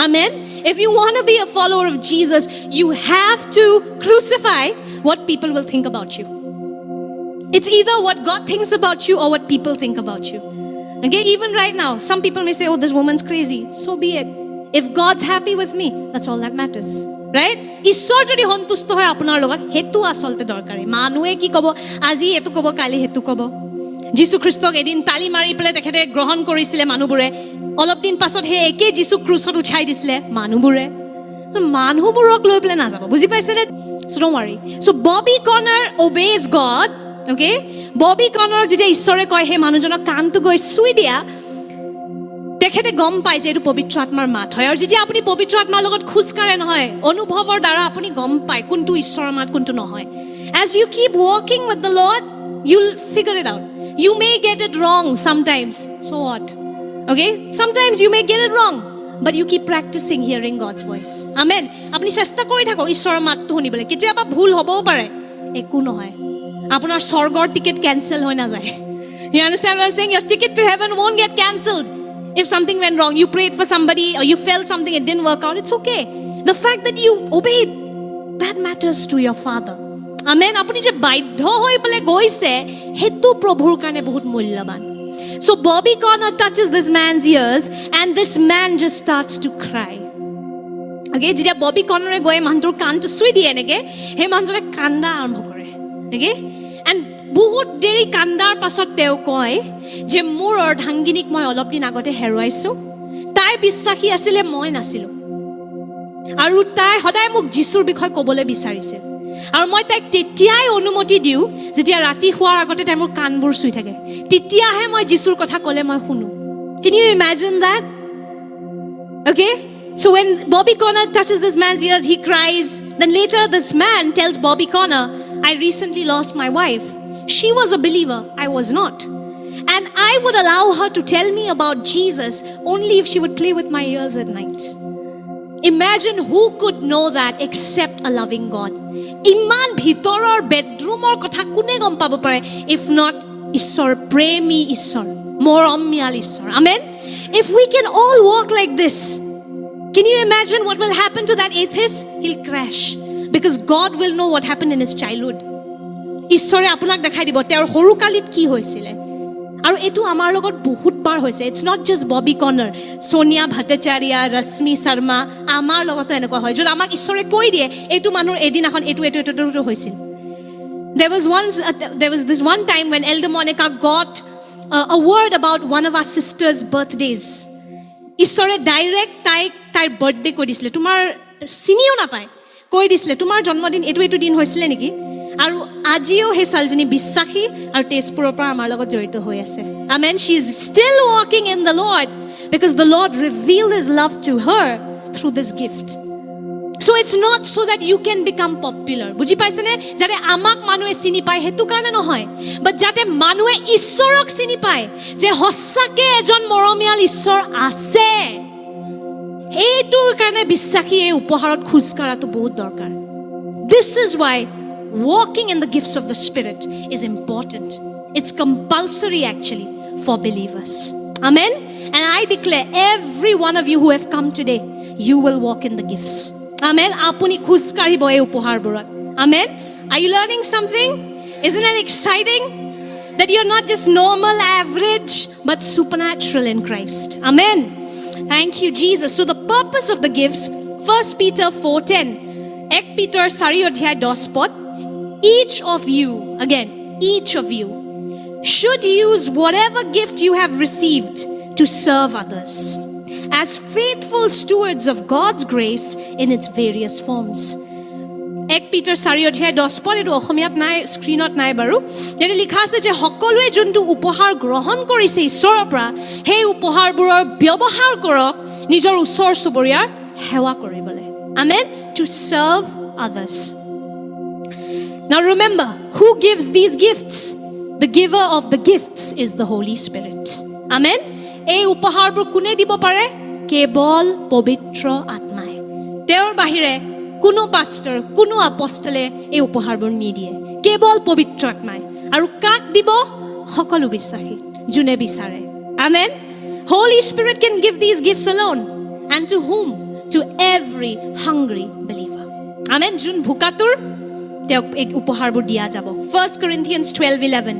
Amen. If you want to be a follower of Jesus, you have to crucify what people will think about you. It's either what God thinks about you or what people think about you. Okay, even right now, some people may say, oh, this woman's crazy. So be it. If God's happy with me, that's all that matters. Right? ঈশ্বৰ যদি সন্তুষ্ট হয় আপোনাৰ লগত, হেতু আসলতে দৰকাৰী। মানুহে কি ক'ব, আজি এটো ক'ব, কালি হেতু ক'ব। যীশু খ্ৰীষ্টক এদিন তালি মাৰি পেলাই তেখেতে গ্ৰহণ কৰিছিলে মানুহবোৰে, অলপ দিন পাছত সেই একে যীশু ক্ৰুচত উঠাই দিছিলে মানুহবোৰে। মানুহবোৰক লৈ পেলাই নাযাব, বুজি পাইছেনে? So don't worry. So Bobby Conner obeys God. Okay? Bobby Conner যেতিয়া ঈশ্বৰে কয় সেই মানুহজনৰ কাণটো গৈ চুই দিয়া, তেখেতে গম পায় যে এইটো পবিত্ৰ আত্মাৰ মাত হয় আৰু যেতিয়া আপুনি পবিত্ৰ আত্মাৰ লগত খোজ কাঢ়ে নহয় অনুভৱৰ দ্বাৰা আপুনি গম পায় কোনটো ঈশ্বৰৰ মাত কোনটো নহয় as you keep walking with the Lord you'll figure it out you may get it wrong sometimes so what okay sometimes you may get it wrong but you keep practicing hearing God's voice amen আপুনি চেষ্টা কৰি থাকক ঈশ্বৰৰ মাতটো শুনিবলৈ কেতিয়াবা ভুল হ'বও পাৰে একো নহয় আপোনাৰ স্বৰ্গৰ টিকেট কেনসেল হৈ নাযায় you understand what I'm saying your ticket to heaven won't get cancelled if something went wrong you prayed for somebody or you felt something it didn't work out it's okay the fact that you obeyed that matters to your father amen আপুনি যে বাধ্য হৈ পলে গৈছে হেতু প্ৰভুৰ কাৰণে বহুত মূল্যৱান so Bobby Connor touches this man's ears and this man just starts to cry okay যেতিয়া Bobby Connor গৈ মানুহৰ কাণটো চুই দিয়ে নেকি হে মানুহজনে কান্দা আৰম্ভ কৰে okay and বহুত দেৰি কান্দাৰ পাছত তেওঁ কয় যে মোৰ অৰ্ধাংগিনীক মই অলপ দিন আগতে হেৰুৱাইছো তাই বিশ্বাসী আছিল মই নাছিলো আৰু তাই সদায় মোক যিশুৰ বিষয়ে ক'বলৈ বিচাৰিছিল আৰু মই তাইক তেতিয়াই অনুমতি দিও যেতিয়া ৰাতি হোৱাৰ আগতে তাই মোৰ কাণবোৰ চুই থাকে তেতিয়াহে মই যিশুৰ কথা ক'লে মই শুনো can you imagine that okay so when Bobby Connor touches this man's ears he cries then later this man tells Bobby Connor I recently lost my wife she was a believer I was not and I would allow her to tell me about Jesus only if she would play with my ears at night imagine who could know that except a loving God iman bhitorer bedroomor kotha kune gom pabo pare if not ishor premi ishor morommial ishor amen if we can all walk like this can you imagine what will happen to that atheist he'll crash because God will know what happened in his childhood ishore apunak dekhai dibo ter horu kalit ki hoisile আৰু এটো আমাৰ লগত বহুত বাৰ হৈছে it's not just Bobby Kornar Sonia Bhattacharya Rashmi Sharma আমাৰ লগত এনেকুৱা হয় যত আমাক ঈশ্বৰে কৈ দিয়ে এটো মানুহৰ এদিনাখন এটো হৈছিল there was this one time when Elder Monica got a word about one of our sisters birthdays ঈশ্বৰে ডাইৰেক্ট তাইৰ বাৰ্থডে কৈ দিছিলে তোমাৰ চিনিও নাপায় কৈ দিছিলে তোমাৰ জন্মদিন এটো দিন হৈছিল নেকি আৰু আজিও হে সালজনী বিশ্বাসী আৰু তেজপুৰৰ পৰা আমাৰ লগত জড়িত হৈ আছে amen she is still walking in the Lord because the Lord revealed his love to her through this gift so it's not so that you can become popular বুজি পাইছনে যাতে আমাক মানুহে চিনি পায় হেতু কাৰণে নহয় but যাতে মানুহে ঈশ্বৰক চিনি পায় যে হসাকে এজন মৰমিয়াল ঈশ্বৰ আছে এইটোৰ কাৰণে বিশ্বাসী এই উপহাৰত খুজ কৰাটো বহুত দৰকাৰ this is why walking in the gifts of the Spirit is important. It's compulsory actually for believers. Amen. And I declare every one of you who have come today, you will walk in the gifts. Amen. Apuni khuz karibo ei upohar borat. Amen. Are you learning something? Isn't it exciting that you're not just normal, average, but supernatural in Christ? Amen. Thank you, Jesus. So the purpose of the gifts, 1 Peter 4:10. Ek Peter 4:10 each of you should use whatever gift you have received to serve others as faithful stewards of God's grace in its various forms. 1 Peter 4:10 এটো অসমীয়াত নাই স্ক্ৰিনত নাই বাৰু যেনে লিখা আছে যে সকলোৱে যোনটো উপহাৰ গ্ৰহণ কৰিছে ঈশ্বৰৰ পৰা সেই উপহাৰবোৰৰ ব্যৱহাৰ কৰক নিজৰ ওচৰ চুবুৰীয়াৰ সেৱা কৰিবলৈ amen to serve others. Now remember, who gives these gifts? The giver of the gifts is the Holy Spirit. Amen? এই উপহাৰবোৰ কোনে দিব পাৰে? কেৱল পবিত্ৰ আত্মাই। তেওঁৰ বাহিৰে কোনো পাষ্টৰ, কোনো আপষ্টলে এই উপহাৰবোৰ নিদিয়ে। কেৱল পবিত্ৰ আত্মাই। আৰু কাক দিব? সকলো বিশ্বাসী, যোনে বিচাৰে। Amen? Holy Spirit can give these gifts alone. And to whom? To every hungry believer. Amen? যোন ভুকাতুৰ তেওঁক এক উপহাৰবোৰ দিয়া যাব 1 Corinthians 12:11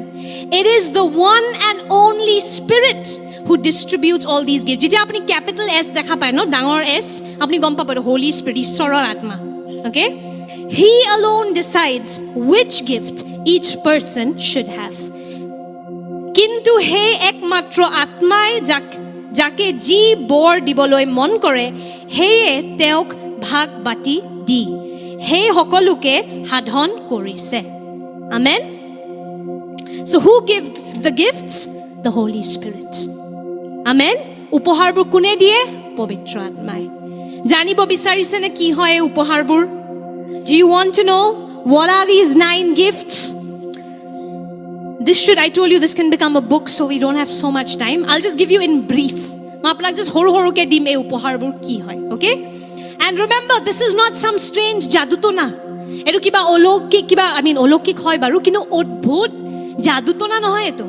It is the one and only Spirit who distributes all these gifts যেতিয়া আপুনি ক্যাপিটাল S দেখা পায় ন ডাঙৰ S আপুনি গম পাব হোলি স্পিৰিট ঈশ্বৰৰ আত্মা okay he alone decides which gift each person should have কিন্তু হে একমাত্ৰ আত্মাই যাকে যি বৰ দিবলৈ মন কৰে হেয়ে তেওঁক ভাগ বাটি দি হে সকলোকে সাধন কৰিছে amen so who gives the gifts the Holy Spirit amen উপহাৰবোৰ কোনে দিয়ে? পবিত্ৰ আত্মাই। জানিব বিচাৰিছেনে কি হয় এই উপহাৰবোৰ? Do you want to know what are these 9 gifts? I told you this can become a book, so we don't have so much time. I'll just give you in brief. মই আপোনাক just সৰু কে দিম এই উপহাৰবোৰ কি হয়, okay? And remember, this is not some strange যাদুটো না। এইটো কিবা অলৌকিক অলৌকিক হয় বাৰু, কিন্তু অদ্ভুত যাদুটো না নহয় এইটো।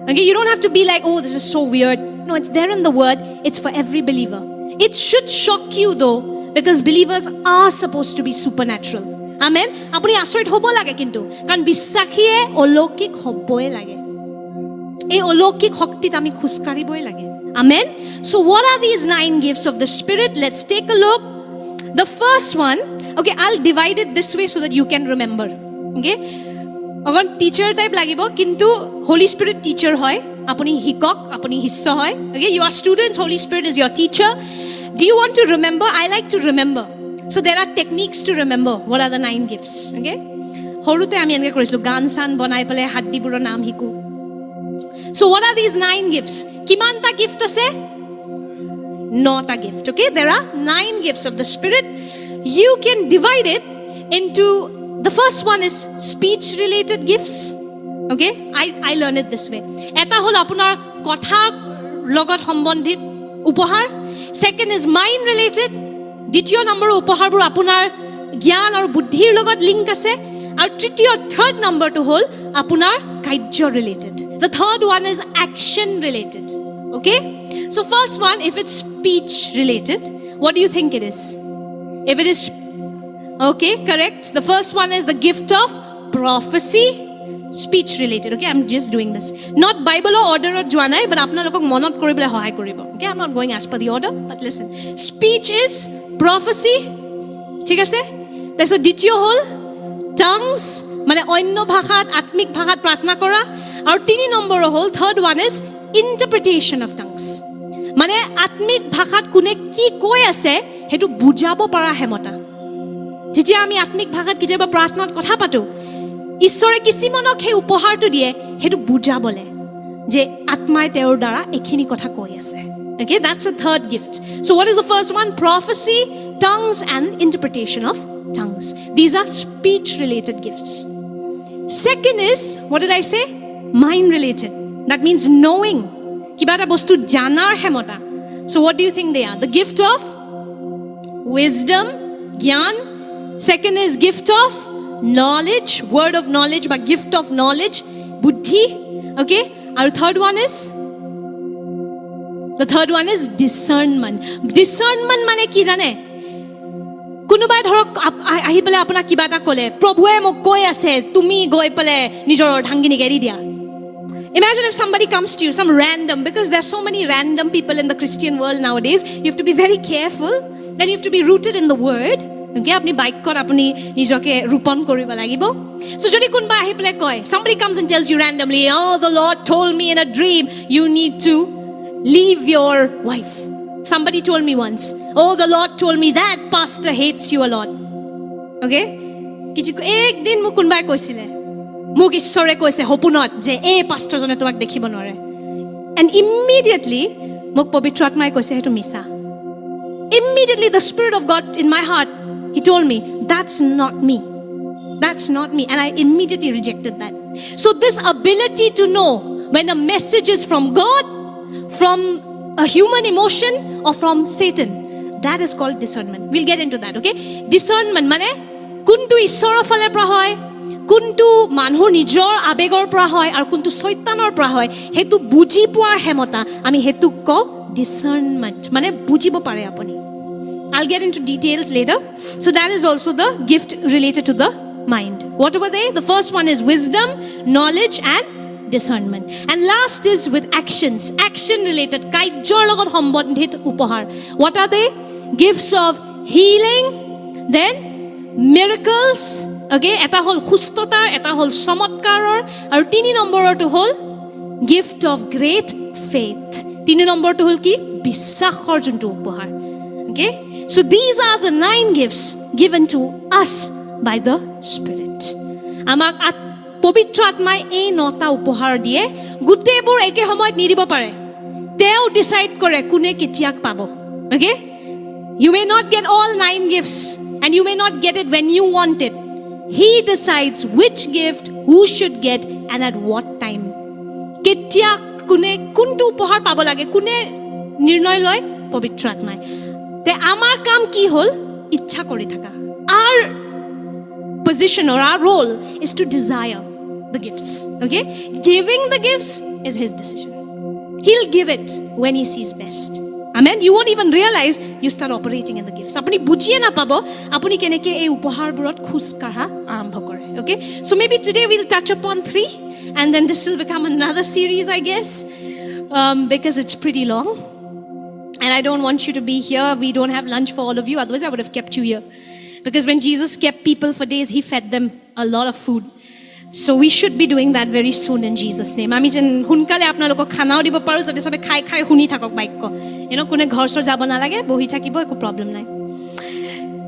Okay, you don't have to be like, oh, this is so weird. No, it's there in the word. It's for every believer. It should shock you though, because believers are supposed to be supernatural. Amen. আপুনি আচৰিত হ'ব লাগে কিন্তু, কাৰণ বিশ্বাসীয়ে অলৌকিক হ'বই লাগে। এই অলৌকিক শক্তিত আমি খোজকাঢ়িবই লাগে। Amen. So what are these 9 gifts of the Spirit? Let's take a look. The first one, okay, I'll divide it this way so that you can remember. Okay? অকণ টিচাৰ টাইপ লাগিব, কিন্তু হোলি স্পিৰিট টিচাৰ হয়। আপুনি শিকক, আপুনি শিষ্য হয়। Okay, you are students, Holy Spirit is your teacher. Do you want to remember? I like to remember. So there are techniques to remember what are the 9 gifts. Okay? সৰুতে আমি এনেকৈ কৰিছিলোঁ, গান চান বনাই পেলাই হাড্ডিবোৰৰ নাম Shikoh. So what are these 9 gifts? কিমানটা গিফ্ট আছে? 9টা gift. Okay, there are 9 gifts of the Spirit. You can divide it into, the first one is speech related gifts. Okay, I learned it this way. এটা হল আপোনাৰ কথা লগত সম্বন্ধিত উপহাৰ। Second is mind related. দ্বিতীয় number উপহাৰবোৰ আপোনাৰ জ্ঞান আৰু বুদ্ধিৰ লগত লিংক আছে। আৰু তৃতীয় third নম্বৰটো হল আপোনাৰ কাৰ্য related. The third one is action related. Okay, so first one, if it's speech related, what do you think it is? If it is, okay, correct. The first one is the gift of prophecy, speech related. Okay, I'm just doing this. Not Bible or order or joanai, but apnalokok monot koribole hohai koribo. Okay, I'm not going as per the order, but listen. Speech is prophecy. ঠিক আছে? তাৰপিছত দ্বিতীয় হ'ল tongues, মানে অন্য ভাষাত, আত্মিক ভাষাত প্ৰাৰ্থনা কৰা। আৰু 3 নম্বৰ হ'ল third one is interpretation of tongues. মানে আত্মিক ভাষাত কোনে কি কৈ আছে হেতু বুজাব পৰা হেমতা। যেতিয়া আমি আত্মিক ভাষাত কেতিয়াবা প্ৰাৰ্থনাত কথা পাতো, ঈশ্বৰে কিছুমানক সেই উপহাৰটো দিয়ে হেতু বুজাবলে যে আত্মাই তেওঁৰ দ্বাৰা এখিনি কথা কৈ আছে। Okay, that's a third gift. So what is the first one? Prophecy, tongues and interpretation of tongues. These are speech related gifts. Second is, what did I say? Mind related. That means knowing. Kiba eta bostu janar hemota. So what do you think they are? The gift of wisdom, gyan. Second is gift of knowledge, word of knowledge, but gift of knowledge, buddhi. Okay, our third one is, the third one is discernment. Discernment mane ki jane? কোনোবাই ধৰক আহি পেলাই আপোনাক কিবা এটা ক'লে, প্ৰভুৱে মোক কৈ আছে তুমি গৈ পেলাই নিজৰ ঢাংগিনি এৰি দিয়া। Imagine if somebody comes to you, some random, because there are so many random people in the Christian world nowadays. You have to be very careful. Then you have to be rooted in the word. Okay, apni baikor apni nijoke rupon koriba lagibo. So jodi kunba ahi pele koy, somebody comes and tells you randomly, oh, the Lord told me in a dream you need to leave your wife. Somebody told me once, oh, the Lord told me that pastor hates you a lot. Okay, kichu ek din mu kunba koisile, মোক ঈশ্বৰে কৈছে সপোনত যে এই পাষ্টৰজনে তোমাক দেখিব নোৱাৰে। And immediately মোক পবিত্ৰ আত্মাই কৈছে হেতু মিছা। Immediately the Spirit of God in my heart, He told me, that's not me. That's not me. And I immediately rejected that. So this ability to know when a message is from God, from a human emotion, or from Satan, that is called discernment. We'll get into that, okay? Discernment মানে কোনটো ঈশ্বৰৰ ফালৰ পৰা হয়, কোনটো মানুহৰ নিজৰ আবেগৰ পৰা হয়, আৰু কোনটো শয়তানৰ পৰা হয়, হেতু বুজি পোৱাৰ হেমতা আমি হেতু ক discernment, মানে বুজিব পাৰে আপুনি। I'll get into details later. So that is also the gift related to the mind. What were they? The first one is wisdom, knowledge and discernment. And last is with actions, action related, কাৰ্যৰ লগত সম্বন্ধিত উপহাৰ. What are they? Gifts of healing, then miracles. Okay, এটা হল সুস্থতাৰ, এটা হল চমৎকাৰৰ, আৰু 3 নম্বৰটো হল gift of great faith. 3 নম্বৰটো হল কি? বিশ্বাসৰ যোনটো উপহাৰ। Okay, so these are the 9 gifts given to us by the Spirit. আমাক পবিত্ৰ আত্মাই এই 9টা উপহাৰ দিয়ে। গোটেইবোৰ একে সময়ত নিদিব পাৰে, তেওঁ ডিসাইড কৰে কোনে কেতিয়াক পাব okay you may not get all 9 gifts and you may not get it when you want it he decides which gift who should get and at what time কেতিয়াক কোনে কোনটো উপহাৰ পাব লাগে কোনে নিৰ্ণয় লয় পবিত্ৰ আত্মাই তে আমাৰ কাম কি হল ইচ্ছা কৰি থাকা our position or our role is to desire the gifts okay giving the gifts is his decision he'll give it when he sees best amen you won't even realize you start operating in the gifts apuni bujhiye na pabo apuni keneke ei upahar burot khus kaha arambho kore okay so maybe today we'll touch upon 3 and then this will become another series I guess because it's pretty long and I don't want you to be here we don't have lunch for all of you otherwise I would have kept you here because when Jesus kept people for days he fed them a lot of food so we should be doing that very soon in Jesus name ami jen hunkale apnalok khanao dibo paru jodi sobe khai khai huni thakok baikko eno kone ghor sor jabo na lage bohi thakibo eko problem nai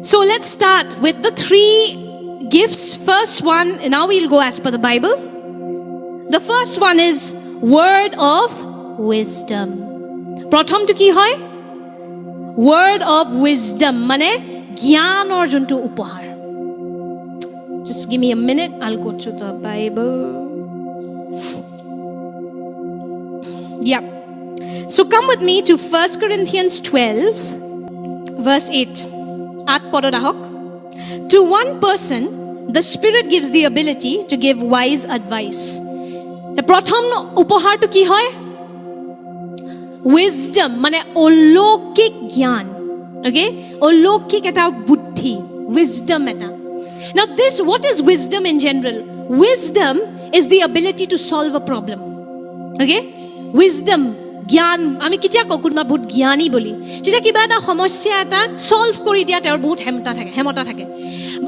so let's start with the 3 gifts first one now we'll go as per the Bible the first one is word of wisdom prothom to ki hoy word of wisdom mane gyanor jontu upahar just give me a minute I'll go to the Bible yeah so come with me to 1 Corinthians 12 verse 8 at pododahok to one person the Spirit gives the ability to give wise advice the prothom upahar to ki hoy wisdom mane olokik gyan okay olokik eta buddhi wisdom eta now this what is wisdom in general wisdom is the ability to solve a problem okay wisdom gyan ami kitia kokunma bahut gyani boli jeta kiba eta samasya eta solve kori dia tar bahut hemota thake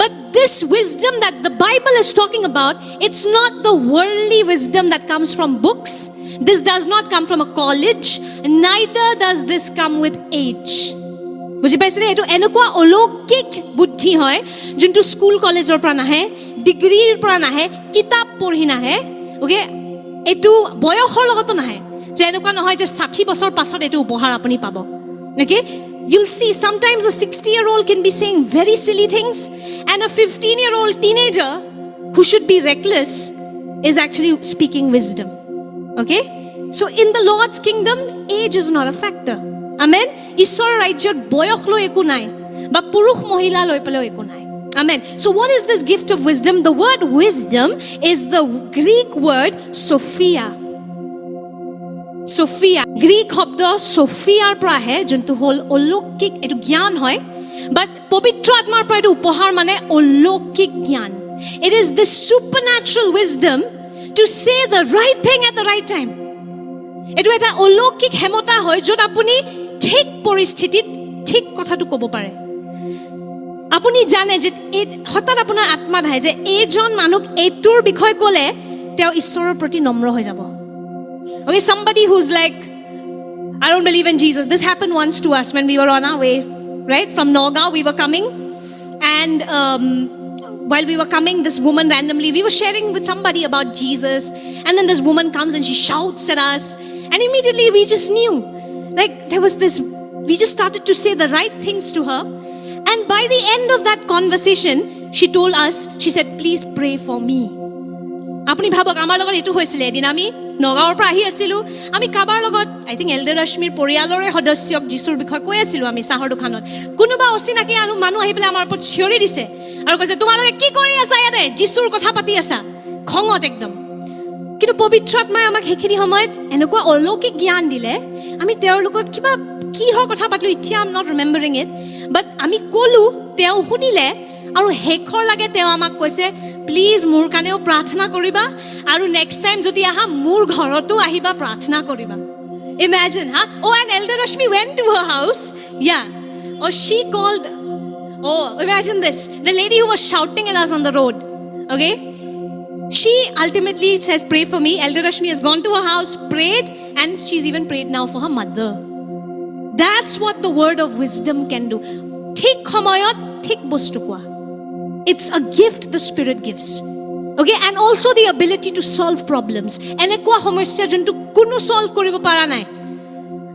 but this wisdom that the Bible is talking about it's not the worldly wisdom that comes from books this does not come from a college neither does this come with age বুজি পাইছে এটো এনেকুৱা অলৌকিক বুদ্ধি হয় যোনটো school কলেজৰ পৰা নাহে ডিগ্ৰীৰ পৰা নাহে কিতাপ পঢ়ি নাহে ওকে এটো বয়সৰ লগত নাহে যে এনেকুৱা নহয় যে 60 বছৰ পাছত এটো উপহাৰ আপুনি পাব ওকে you'll see sometimes a 60-year-old can be saying very silly things and a 15-year-old teenager who should be reckless is actually speaking wisdom okay so in the Lord's kingdom age is not a factor amen ঈশ্বৰ ৰাজ্যত বয়স লৈ একো নাই বা পুৰুষ মহিলা লৈ পেলে একো নাই amen so what is this gift of wisdom the word wisdom is the Greek word sophia Greek শব্দ সোফিয়াৰ পৰা হে যোনটো হল অলৌকিক এটো জ্ঞান হয় but পবিত্ৰ আত্মাৰ পৰা এটো উপহাৰ মানে অলৌকিক জ্ঞান it is the supernatural wisdom to say the right thing at the right time এটো এটা অলৌকিক হেমতা হয় যত আপুনি ঠিক পৰিস্থিতিত ঠিক কথাটো ক'ব পাৰে আপুনি জানে যে হঠাৎ আপোনাৰ আত্মা আহে যে এজন মানুহ এটোৰ বিষয় ক'লে তেওঁ ঈশ্বৰৰ প্ৰতি নম্ৰ হৈ যাব okay somebody who's like I don't believe in Jesus this happened once to us when we were on our way right from Nagaon we were coming and while we were coming this woman randomly we were sharing with somebody about Jesus and then this woman comes and she shouts at us and immediately we just knew like there was this we just started to say the right things to her and by the end of that conversation she told us she said please pray for me apni bhabok amar logot etu hoisile edin ami Nagaon pra ahi asilu ami kabar logot I think Elder Rashmir poriyalore hodosyok jisur bikhoy koi asilu ami sahar dukhanot kunuba osinaki anu manu ahi pele amar pot chiori dise aru koise tomaloke ki kori asa yate jisur kotha pati asa khongot ekdom কিন্তু পবিত্ৰ আত্মাই আমাক হেখিনি সময়ত এনেকুৱা অলৌকিক জ্ঞান দিলে আমি তেওঁৰ লগত কিবা কিহৰ কথা পাতিলো এতিয়া আম নট ৰিমেম্বাৰিং ইট বাট আমি কলো তেওঁ শুনিলে আৰু হেখৰ লাগে তেওঁ আমাক কৈছে প্লিজ মোৰ কাৰণেও প্ৰাৰ্থনা কৰিবা আৰু নেক্সট টাইম যদি আহা মোৰ ঘৰতো আহিবা প্ৰাৰ্থনা কৰিবা imagine oh and Elder Rashmi went to her house she called imagine this the lady who was shouting at us on the road okay she ultimately says pray for me Elder Rashmi has gone to her house prayed and she's even prayed now for her mother that's what the word of wisdom can do thik khomayot thik bostu kwa it's a gift the Spirit gives okay and also the ability to solve problems enekwa samasya jontu kuno solve koribo para nai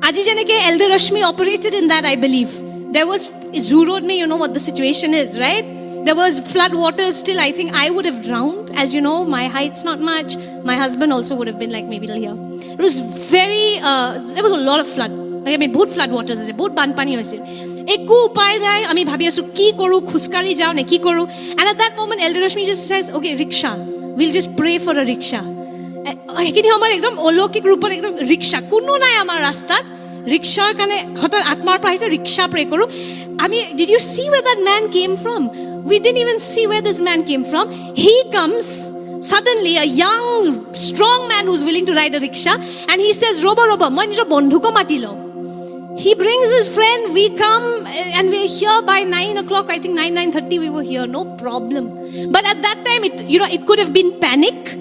Aji janeke Elder Rashmi operated in that, I believe. There was Zoo Road mein, you know what the situation is, right? There was flood waters still. I think I would have drowned. As you know, my height's not much. My husband also would have been like maybe till here. It was very, there was a lot of flood. I mean, both flood waters ase, both banpani hoisil. Ekku upay nai, ami bhabi asu ki koru, khuskari jao ne ki koru. And at that moment, Elder Rashmi just says, okay, rickshaw. We'll just pray for a rickshaw. Ekini homar ekdom olokik rupor ekdom rickshaw. Kuno nai amar rastat. Rickshaw kane hotar atmar pra aise rickshaw pray koru. Ami, did you see where that man came from? We didn't even see where this man came from. He comes suddenly, a young, strong man who's willing to ride a rickshaw, and he says, Roba, moi nijor bondhuko matilo. He brings his friend, we come, and we're here by 9 o'clock, I think 9:30 we were here, no problem. But at that time, it could have been panic.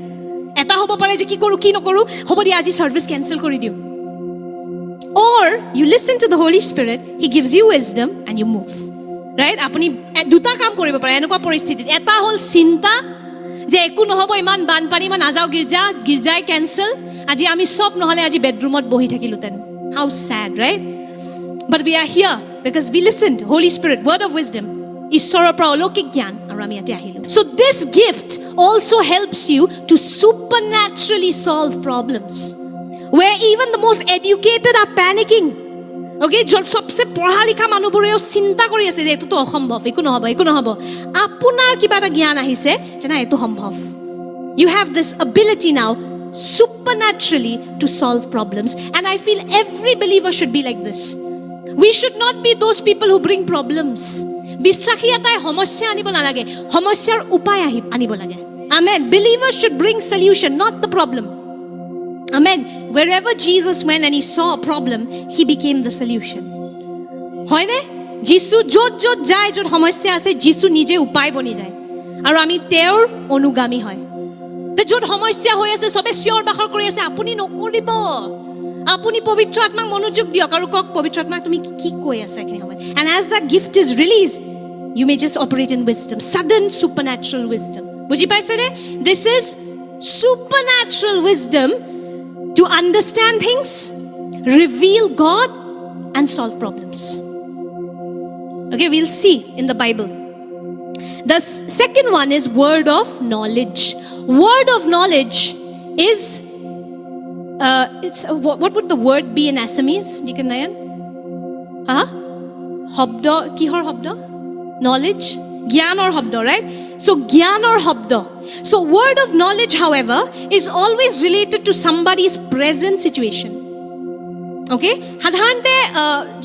Eta hobo pare je ki koru, ki nokoru, hobo di aji service cancel kori diu. Or, you listen to the Holy Spirit, He gives you wisdom, and you move. Right? Apuni duta kaam koribo pare, enokwa poristhiti. Eta hol cinta, je eku nohobo iman banpani man najao girjai cancel. Aji ami sob nohole aji bedroomot bohi thakiluten. How sad, right? But we are here because we listened. Holy Spirit, word of wisdom. Ishora pra olokik gyan aru ami ate ahilu. So this gift also helps you to supernaturally solve problems. Where even the most educated are panicking. Okay, jol sobse পঢ়া লিখা মানুহবোৰেও চিন্তা কৰি আছে যে এটো অসম্ভৱ, একো নহব. আপোনাৰ কিবা এটা জ্ঞান আহিছে যে না এটো সম্ভৱ. You have this ability now supernaturally to solve problems, and I feel every believer should be like this. We should not be those people who bring problems. বিশ্বাসী এটাই সমস্যা আনিব নালাগে, সমস্যাৰ উপায় আনিব লাগে. Amen. Believers should bring solution, not the problem. Amen. Wherever Jesus went and He saw a problem, He became the solution. হয়নে? যিশু য'ত যায়, য'ত সমস্যা আছে, যিশু নিজে উপায় বনি যায়. আৰু আমি তেওঁৰ অনুগামী হয়. তে য'ত সমস্যা হৈ আছে, সবে চিঞৰ বাখৰ কৰি আছে, আপুনি নকৰিব. আপুনি পবিত্ৰ আত্মাক মনোযোগ দিয়ক আৰু কক পবিত্ৰ আত্মাক তুমি কি কৈ আছা এখিনি সময়. And as that gift is released, you may just operate in wisdom, sudden supernatural wisdom. বুজি পাইছে নে? This is supernatural wisdom to understand things, reveal God, and solve problems. Okay, we'll see in the Bible. The second one is word of knowledge. Word of knowledge is, what would the word be in Assamese? Deacon Nayan? Hobdo, kihor hobdo? Knowledge? Gyan or hobdo, right? So gyan or hobdo. So word of knowledge, however, is always related to somebody's present situation. Okay? Hadhante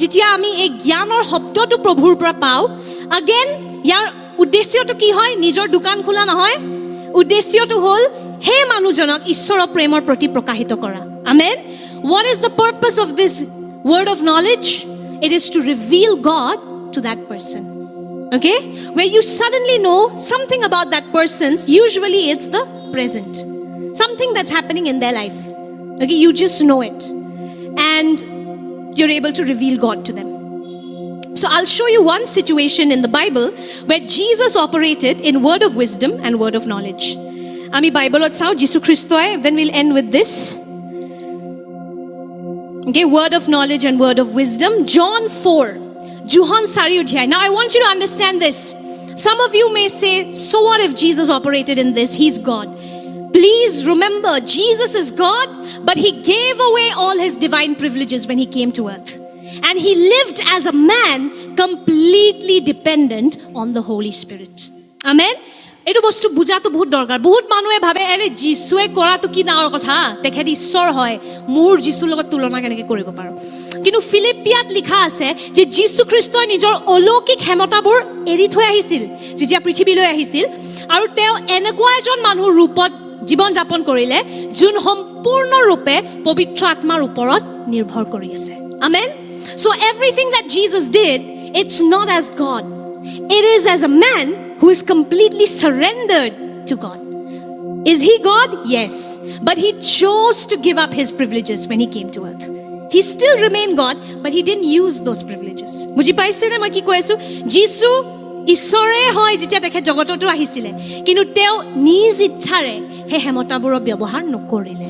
jitia ami ei gyanor hobdo to prabhur pra pao. Again, yar uddeshyo to ki hoy? Nijor dukan khula nohoy. Uddeshyo to hol he manujonok ishshoror premor proti prokahito kora. Amen? What is the purpose of this word of knowledge? It is to reveal God to that person. Okay? Where you suddenly know something about that person's, usually it's the present. Something that's happening in their life. Okay? You just know it. And you're able to reveal God to them. So I'll show you one situation in the Bible where Jesus operated in word of wisdom and word of knowledge. Ami Bible ot sao Jisu Christoy, then we'll end with this. Okay, word of knowledge and word of wisdom. John 4. Juhan Sari Udhyay. Now I want you to understand this. Some of you may say, so what if Jesus operated in this? He's God. Please remember, Jesus is God, but He gave away all His divine privileges when He came to earth. And He lived as a man completely dependent on the Holy Spirit. Amen? Eto bostu bujato bahut dorkar. Bahut manue bhabe ere Jisue kora to ki dangor kotha, tekhet ishor hoy, mur Jisur logot tulona keneke koribo paro. Kintu Philippiat likha ase je Jisu Christoi nijor olokik hemotabor eri thoi ahisil, jitia prithibiloi ahisil, aru teo enekwa ejon manhur rupot জীবন যাপন কৰিলে যোন সম্পূৰ্ণ ৰূপে পবিত্ৰ আত্মাৰ ওপৰত নিৰ্ভৰ কৰি আছে. Amen. So everything that Jesus did, it's not as God. It is as a man who is completely surrendered to God. Is He God? Yes. But He chose to give up His privileges when He came to earth. He still remained God, but He didn't use those privileges. বুজি পাইছে নে মই কি কৈ আছো? যিশু ঈশ্বৰে হয় যেতিয়া তেখেত জগততো আহিছিলে, কিন্তু তেওঁ নিজ ইচ্ছাৰে হে হেমতাবোৰৰ ব্যৱহাৰ নকৰিলে.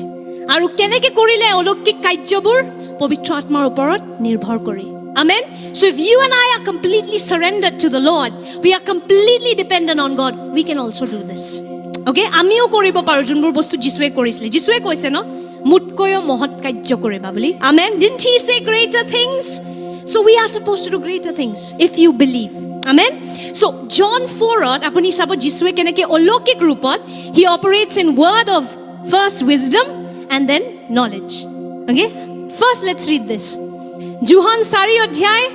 আৰু কেনেকৈ কৰিলে অলৌকিক কাৰ্যবোৰ? পবিত্ৰ আত্মাৰ ওপৰত নিৰ্ভৰ কৰি Amen. So if you and I are completely surrendered to the Lord, we are completely dependent on God, we can also do this. Okay? আমিও কৰিব পাৰো যোনবোৰ বস্তু যিশুৱে কৰিছিলে যিশুৱে কৈছে ন মুতকৈও মহৎ কাৰ্য কৰিবা বুলি Amen. Didn't he say greater things? So we are supposed to do greater things if you believe. Amen. So John 4ত আপুনি চাব যিশুৱে কেনেকৈ অলৌকিক ৰূপত he operates in word of first wisdom and then knowledge. Okay? First let's read this. Johann 4 অধ্যায়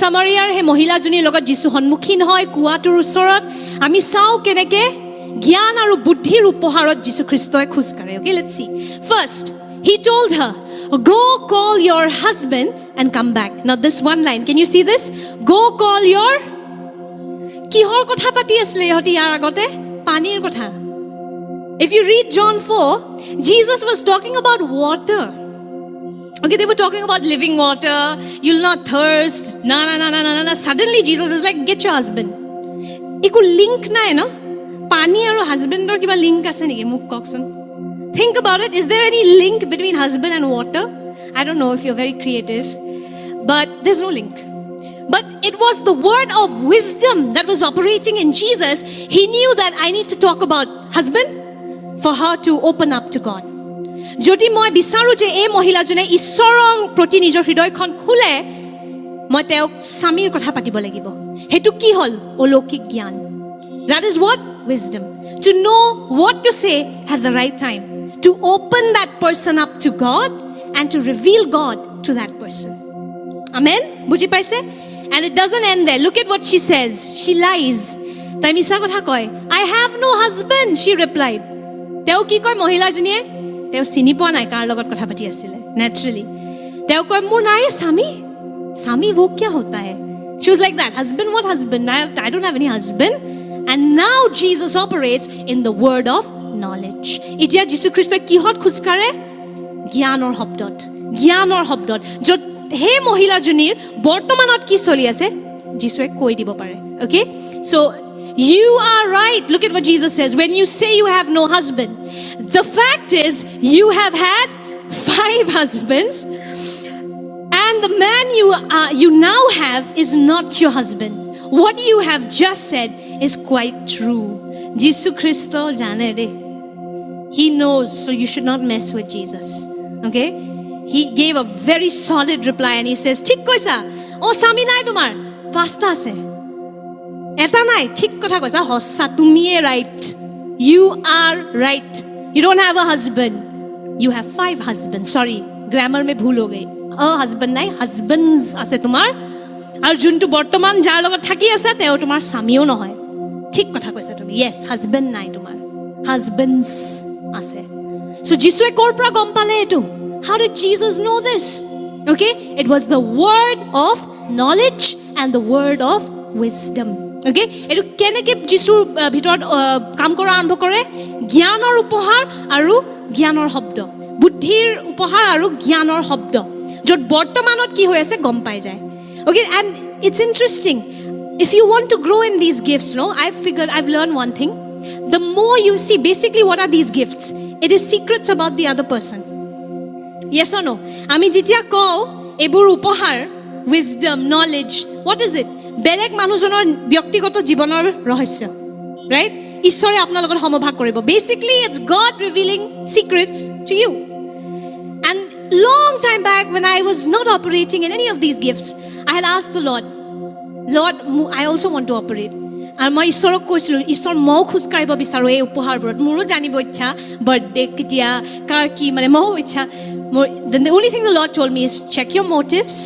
সামাৰিয়াৰ হে মহিলাজনীৰ লগত যিশু সন্মুখীন হয় কুৱাটোৰ ওচৰত আমি চাও কেনেকৈ জ্ঞান আৰু বুদ্ধিৰ উপহাৰত যিশু খ্ৰীষ্টই খোজ কাঢ়ে Okay, let's see. First, he told her, go call your husband and come back. Now this one line, can you see this? Go call your কিহৰ কথা পাতি আছিলে ইহঁতি ইয়াৰ আগতে পানীৰ কথা If you read John 4, Jesus was talking about water. Okay, they were talking about living water. You'll not thirst. No. Suddenly Jesus is like, get your husband. Eko link nai no? Pani aru husband or kiba link ase niki? Muk kokson. Think about it. Is there any link between husband and water? I don't know if you're very creative, but there's no link. But it was the word of wisdom that was operating in Jesus. He knew that I need to talk about husband for her to open up to God. যদি মই বিচাৰো যে এই মহিলাজনে ঈশ্বৰৰ প্ৰতি নিজৰ হৃদয়খন খুলে মই তেওঁক স্বামীৰ কথা পাতিব লাগিব হেতু কি হল অলৌকিক জ্ঞান That is what? Wisdom. To know what to say at the right time. To open that person up to God and to reveal God to that person. Amen? বুজি পাইছে? And it doesn't end there. Look at what she says. She lies. তাই মিছা কথা কয়. I have no husband, she replied. তেওঁ কি কয় মহিলাজনীয়ে? তেওঁ চিনি পোৱা নাই কাৰ লগত কথা পাতি আছিলে naturally তেওঁ কয় মোৰ নাই স্বামী वो क्या होता है she was like that husband what husband I don't have any husband and now Jesus operates in the word of knowledge এতিয়া যীশু খ্ৰীষ্টই কিহত খুজকাৰে জ্ঞানৰ শব্দত যত হে মহিলাজনীৰ বৰ্তমানত কি চলি আছে যীশুৱে কৈ দিব পাৰে okay so you are right. Look at what Jesus says. When you say you have no husband, the fact is you have had 5 husbands, and the man you now have is not your husband. What you have just said is quite true. Jesus Christ jane de. He knows, so you should not mess with Jesus. Okay? He gave a very solid reply, and he says, "Thik koisa. Oh, sami nai tomar. Pasta ase." এটা নাই ঠিক কথা কৈছা হসা তুমিয়ে right you are right you don't have a husband you have 5 husband sorry grammar মে ভুল হৈ গই হাজবেন্ড নাই হাজবেন্ডস আছে তোমাৰ আৰু যোনটো বৰ্তমান যাৰ লগত থাকি আছে তেওঁ তোমাৰ স্বামীও নহয় ঠিক কথা কৈছা তুমি ইয়েস হাজবেন্ড নাই তোমাৰ হাজবেন্ডস আছে সো যিশুৱে কৰ পৰা গম পালে এটো how did Jesus know this okay it was the word of knowledge and the word of wisdom okay etu keneke jisur bhitor kaam kora arambho kore gyanor upahar aru gyanor shobdo buddhir upahar aru gyanor shobdo jot bortomanot ki hoy ase gom pai jay okay and it's interesting if you want to grow in these gifts no I've learned one thing the more you see basically what are these gifts it is secrets about the other person yes or no ami jitia ko ebur upahar wisdom knowledge what is it বেলেগ মানুহজনৰ ব্যক্তিগত জীৱনৰ ৰহস্য right ঈশ্বৰে আপোনাৰ লগত সমভাগ কৰিব basically it's God revealing secrets to you and long time back when I was not operating in any of these gifts I had asked the Lord I also want to operate আৰু মই ঈশ্বৰক কৈছিলো ঈশ্বৰ মই খুজ কাঢ়িব বিচাৰো এই উপহাৰবোৰত মোৰো জানিব ইচ্ছা বাৰ্থডে কেতিয়া কাৰ কি মানে মই ইচ্ছা then the only thing the Lord told me is check your motives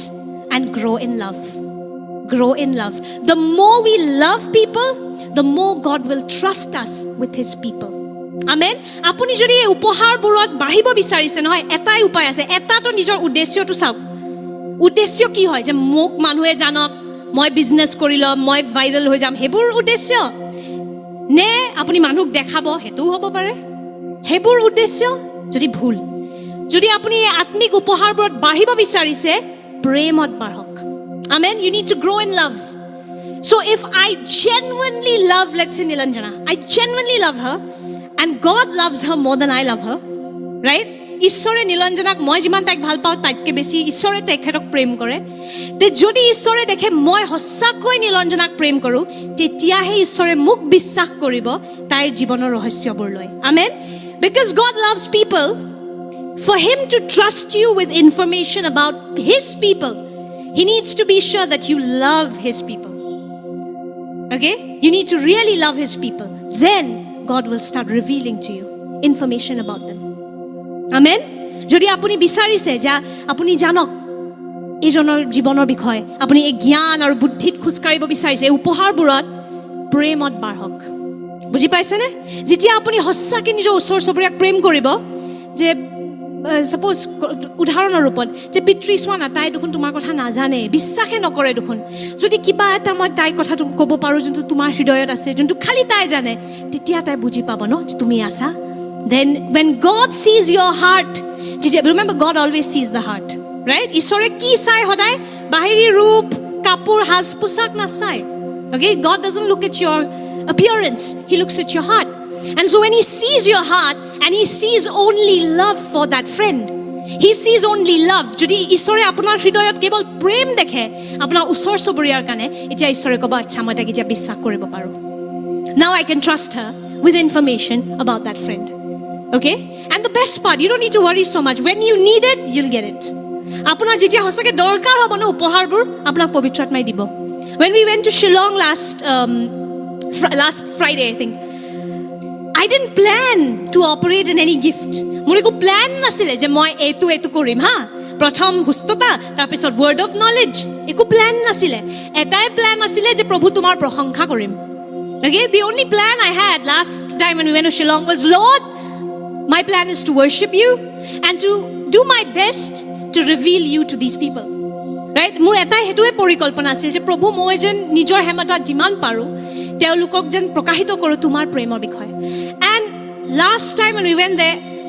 and grow in love. The more we love people, the more God will trust us with his people. Amen. Apuni jodi ei upahar borot bahibo bisarise noy etai upay ase eta to nijor uddeshyo to sauk uddeshyo ki hoy je mok manue janok moi business korilo moi viral hoi jam hebur uddeshyo ne apuni manuk dekhabo hetu hobo pare hebur uddeshyo jodi bhul jodi apuni atmik upahar borot bahibo bisarise premot barhok amen you need to grow in love so if I genuinely love let's say Nilanjana I genuinely love her and God loves her more than I love her right ঈশ্বৰে নীলাঞ্জনাক মই যিমান তাইক ভাল পাওঁ তাইতকৈ বেছি ঈশ্বৰে তেখেতক প্ৰেম কৰে, তে যদি ঈশ্বৰে দেখে মই সঁচাকৈ নীলাঞ্জনাক প্ৰেম কৰোঁ, তেতিয়াহে ঈশ্বৰে মোক বিশ্বাস কৰিব তাইৰ জীৱনৰ ৰহস্যবোৰ লৈ। Amen. Because God loves people, for him to trust you with information about his people, he needs to be sure that you love his people. Okay? You need to really love his people. Then God will start revealing to you information about them. Amen? যদি আপুনি বিচাৰিছে যে আপুনি জানক এইজনৰ জীৱনৰ বিষয়ে, আপুনি এই জ্ঞান আৰু বুদ্ধিত খোজকাঢ়িব বিচাৰিছে, এই উপহাৰবোৰত প্ৰেমত বাঢ়ক। বুজি পাইছেনে? যেতিয়া আপুনি সঁচাকৈ নিজৰ ওচৰ চুবুৰীয়াক প্ৰেম কৰিব, যে সাপোজ উদাহৰণৰ ৰূপত যে পিতৃ চোৱা না, তাই দেখোন তোমাৰ কথা নাজানে, বিশ্বাসে নকৰে দেখোন, যদি কিবা এটা মই তাইৰ কথা ক'ব পাৰোঁ যোনটো তোমাৰ হৃদয়ত আছে, যোনটো খালি তাই জানে, তেতিয়া তাই বুজি পাব ন যে তুমি আছা। Then when God sees your heart, remember God always sees the heart, right? ঈশ্বৰে কি চাই সদায়? বাহিৰী ৰূপ, কাপোৰ, সাজ পোছাক নাচায়। Okay? God doesn't look at your appearance, he looks at your heart. And so when he sees your heart and he sees only love for that friend, he sees only love. যদি ঈশ্বৰে আপোনাৰ হৃদয়ত কেৱল প্ৰেম দেখে আপোনাৰ ওচৰ চুবুৰীয়াৰ কাৰণে, এতিয়া ঈশ্বৰে ক'ব আচ্ছা মই তাক এতিয়া বিশ্বাস কৰিব পাৰোঁ। Now I can trust her with information about that friend. Okay? And the best part, you don't need to worry so much. When you need it, you'll get it. আপোনাৰ যেতিয়া সঁচাকৈ দৰকাৰ হ'ব ন উপহাৰবোৰ, আপোনাক পবিত্ৰ আত্মাই দিব। When we went to Shillong last Friday, I think, I didn't plan to operate in any gift. মোৰ একো প্ল্যান নাছিলে যে মই এইটো কৰিম, হা, প্ৰথম সুস্থতা, তাৰপিছত ৱৰ্ড অফ নলেজ, একো প্ল্যান নাছিলে। এটাই প্ল্যান আছিলে যে প্ৰভু তোমাৰ প্ৰশংসা কৰিম। Okay? The only plan I had last time when we went to Shillong was, Lord, my plan is to worship you and to do my best to reveal you to these people. Right? মোৰ এটাই হেতুৱে পৰিকল্পনা আছিল যে প্ৰভু মই যেন নিজৰ হেমতাত যিমান পাৰোঁ তেওঁলোকক যেন প্ৰকাশিত কৰোঁ তোমাৰ প্ৰেমৰ বিষয়ে। And last time when we went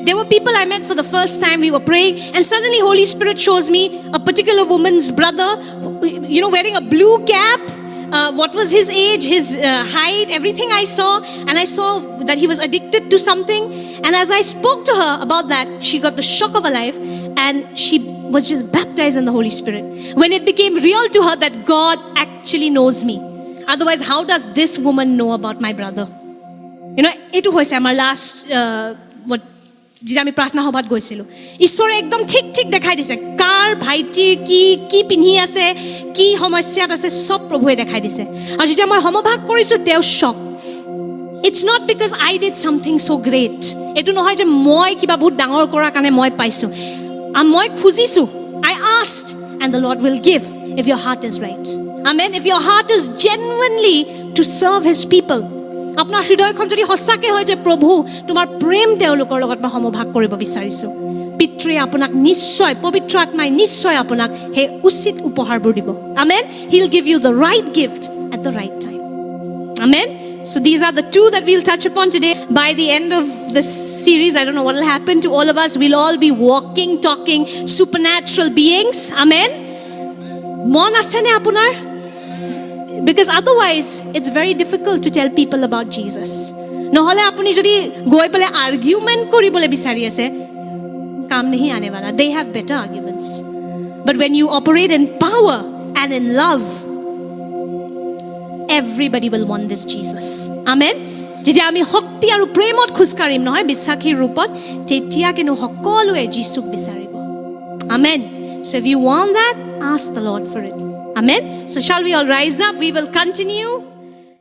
there were people I met for the first time. We were praying and suddenly Holy Spirit shows me a particular woman's brother, wearing a blue cap. What was his age, his height, everything I saw. And I saw that he was addicted to something. And as I spoke to her about that, she got the shock of her life and she was just baptized in the Holy Spirit. When it became real to her that God actually knows me. Otherwise, how does this woman know about my brother? Etu hoise amar last যেতিয়া আমি প্ৰাৰ্থনা সভাত গৈছিলোঁ, ঈশ্বৰে একদম ঠিক দেখাই দিছে কাৰ ভাইটিৰ কি পিন্ধি আছে, কি সমস্যাত আছে, চব প্ৰভুৱে দেখাই দিছে। আৰু যেতিয়া মই সমভাগ কৰিছোঁ, তেওঁ shock. It's not because I did something চ' গ্ৰেট। এইটো নহয় যে মই কিবা বহুত ডাঙৰ কৰাৰ কাৰণে মই পাইছোঁ। মই খুজিছোঁ, I asked and the Lord will give if your heart is right. Amen. If your heart is genuinely to serve his people, আপোনাৰ হৃদয়খন যদি সঁচাকৈ হয় যে প্ৰভু তোমাৰ প্ৰেম তেওঁলোকৰ লগত মই সমভাগ কৰিব বিচাৰিছোঁ, পিতৃয়ে আপোনাক নিশ্চয়, পবিত্ৰ আত্মাই নিশ্চয় আপোনাক সেই উচিত উপহাৰবোৰ দিব। Amen. He'll give you the right gift at the right time. Amen. So these are the two that we'll touch upon today. By the end of this series, I don't know what will happen to all of us. We'll all be walking, talking, supernatural beings. Amen. মন আছেনে আপোনাৰ? Because otherwise, it's very difficult to tell people about Jesus. নহলে আপুনি যদি গৈ পেলাই argument কৰিবলৈ বিচাৰি আছে, কাম নেহি আনে वाला. They have better arguments. But when you operate in power and in love, everybody will want this Jesus. Amen. যেতিয়া আমি শক্তি আৰু প্ৰেমত খোজকাঢ়িম নহয় বিশ্বাসীৰ ৰূপত, তেতিয়া কিন্তু সকলোৱে যীশুক বিচাৰিব। Amen. So if you want that, ask the Lord for it. Amen. So shall we all rise up? We will continue.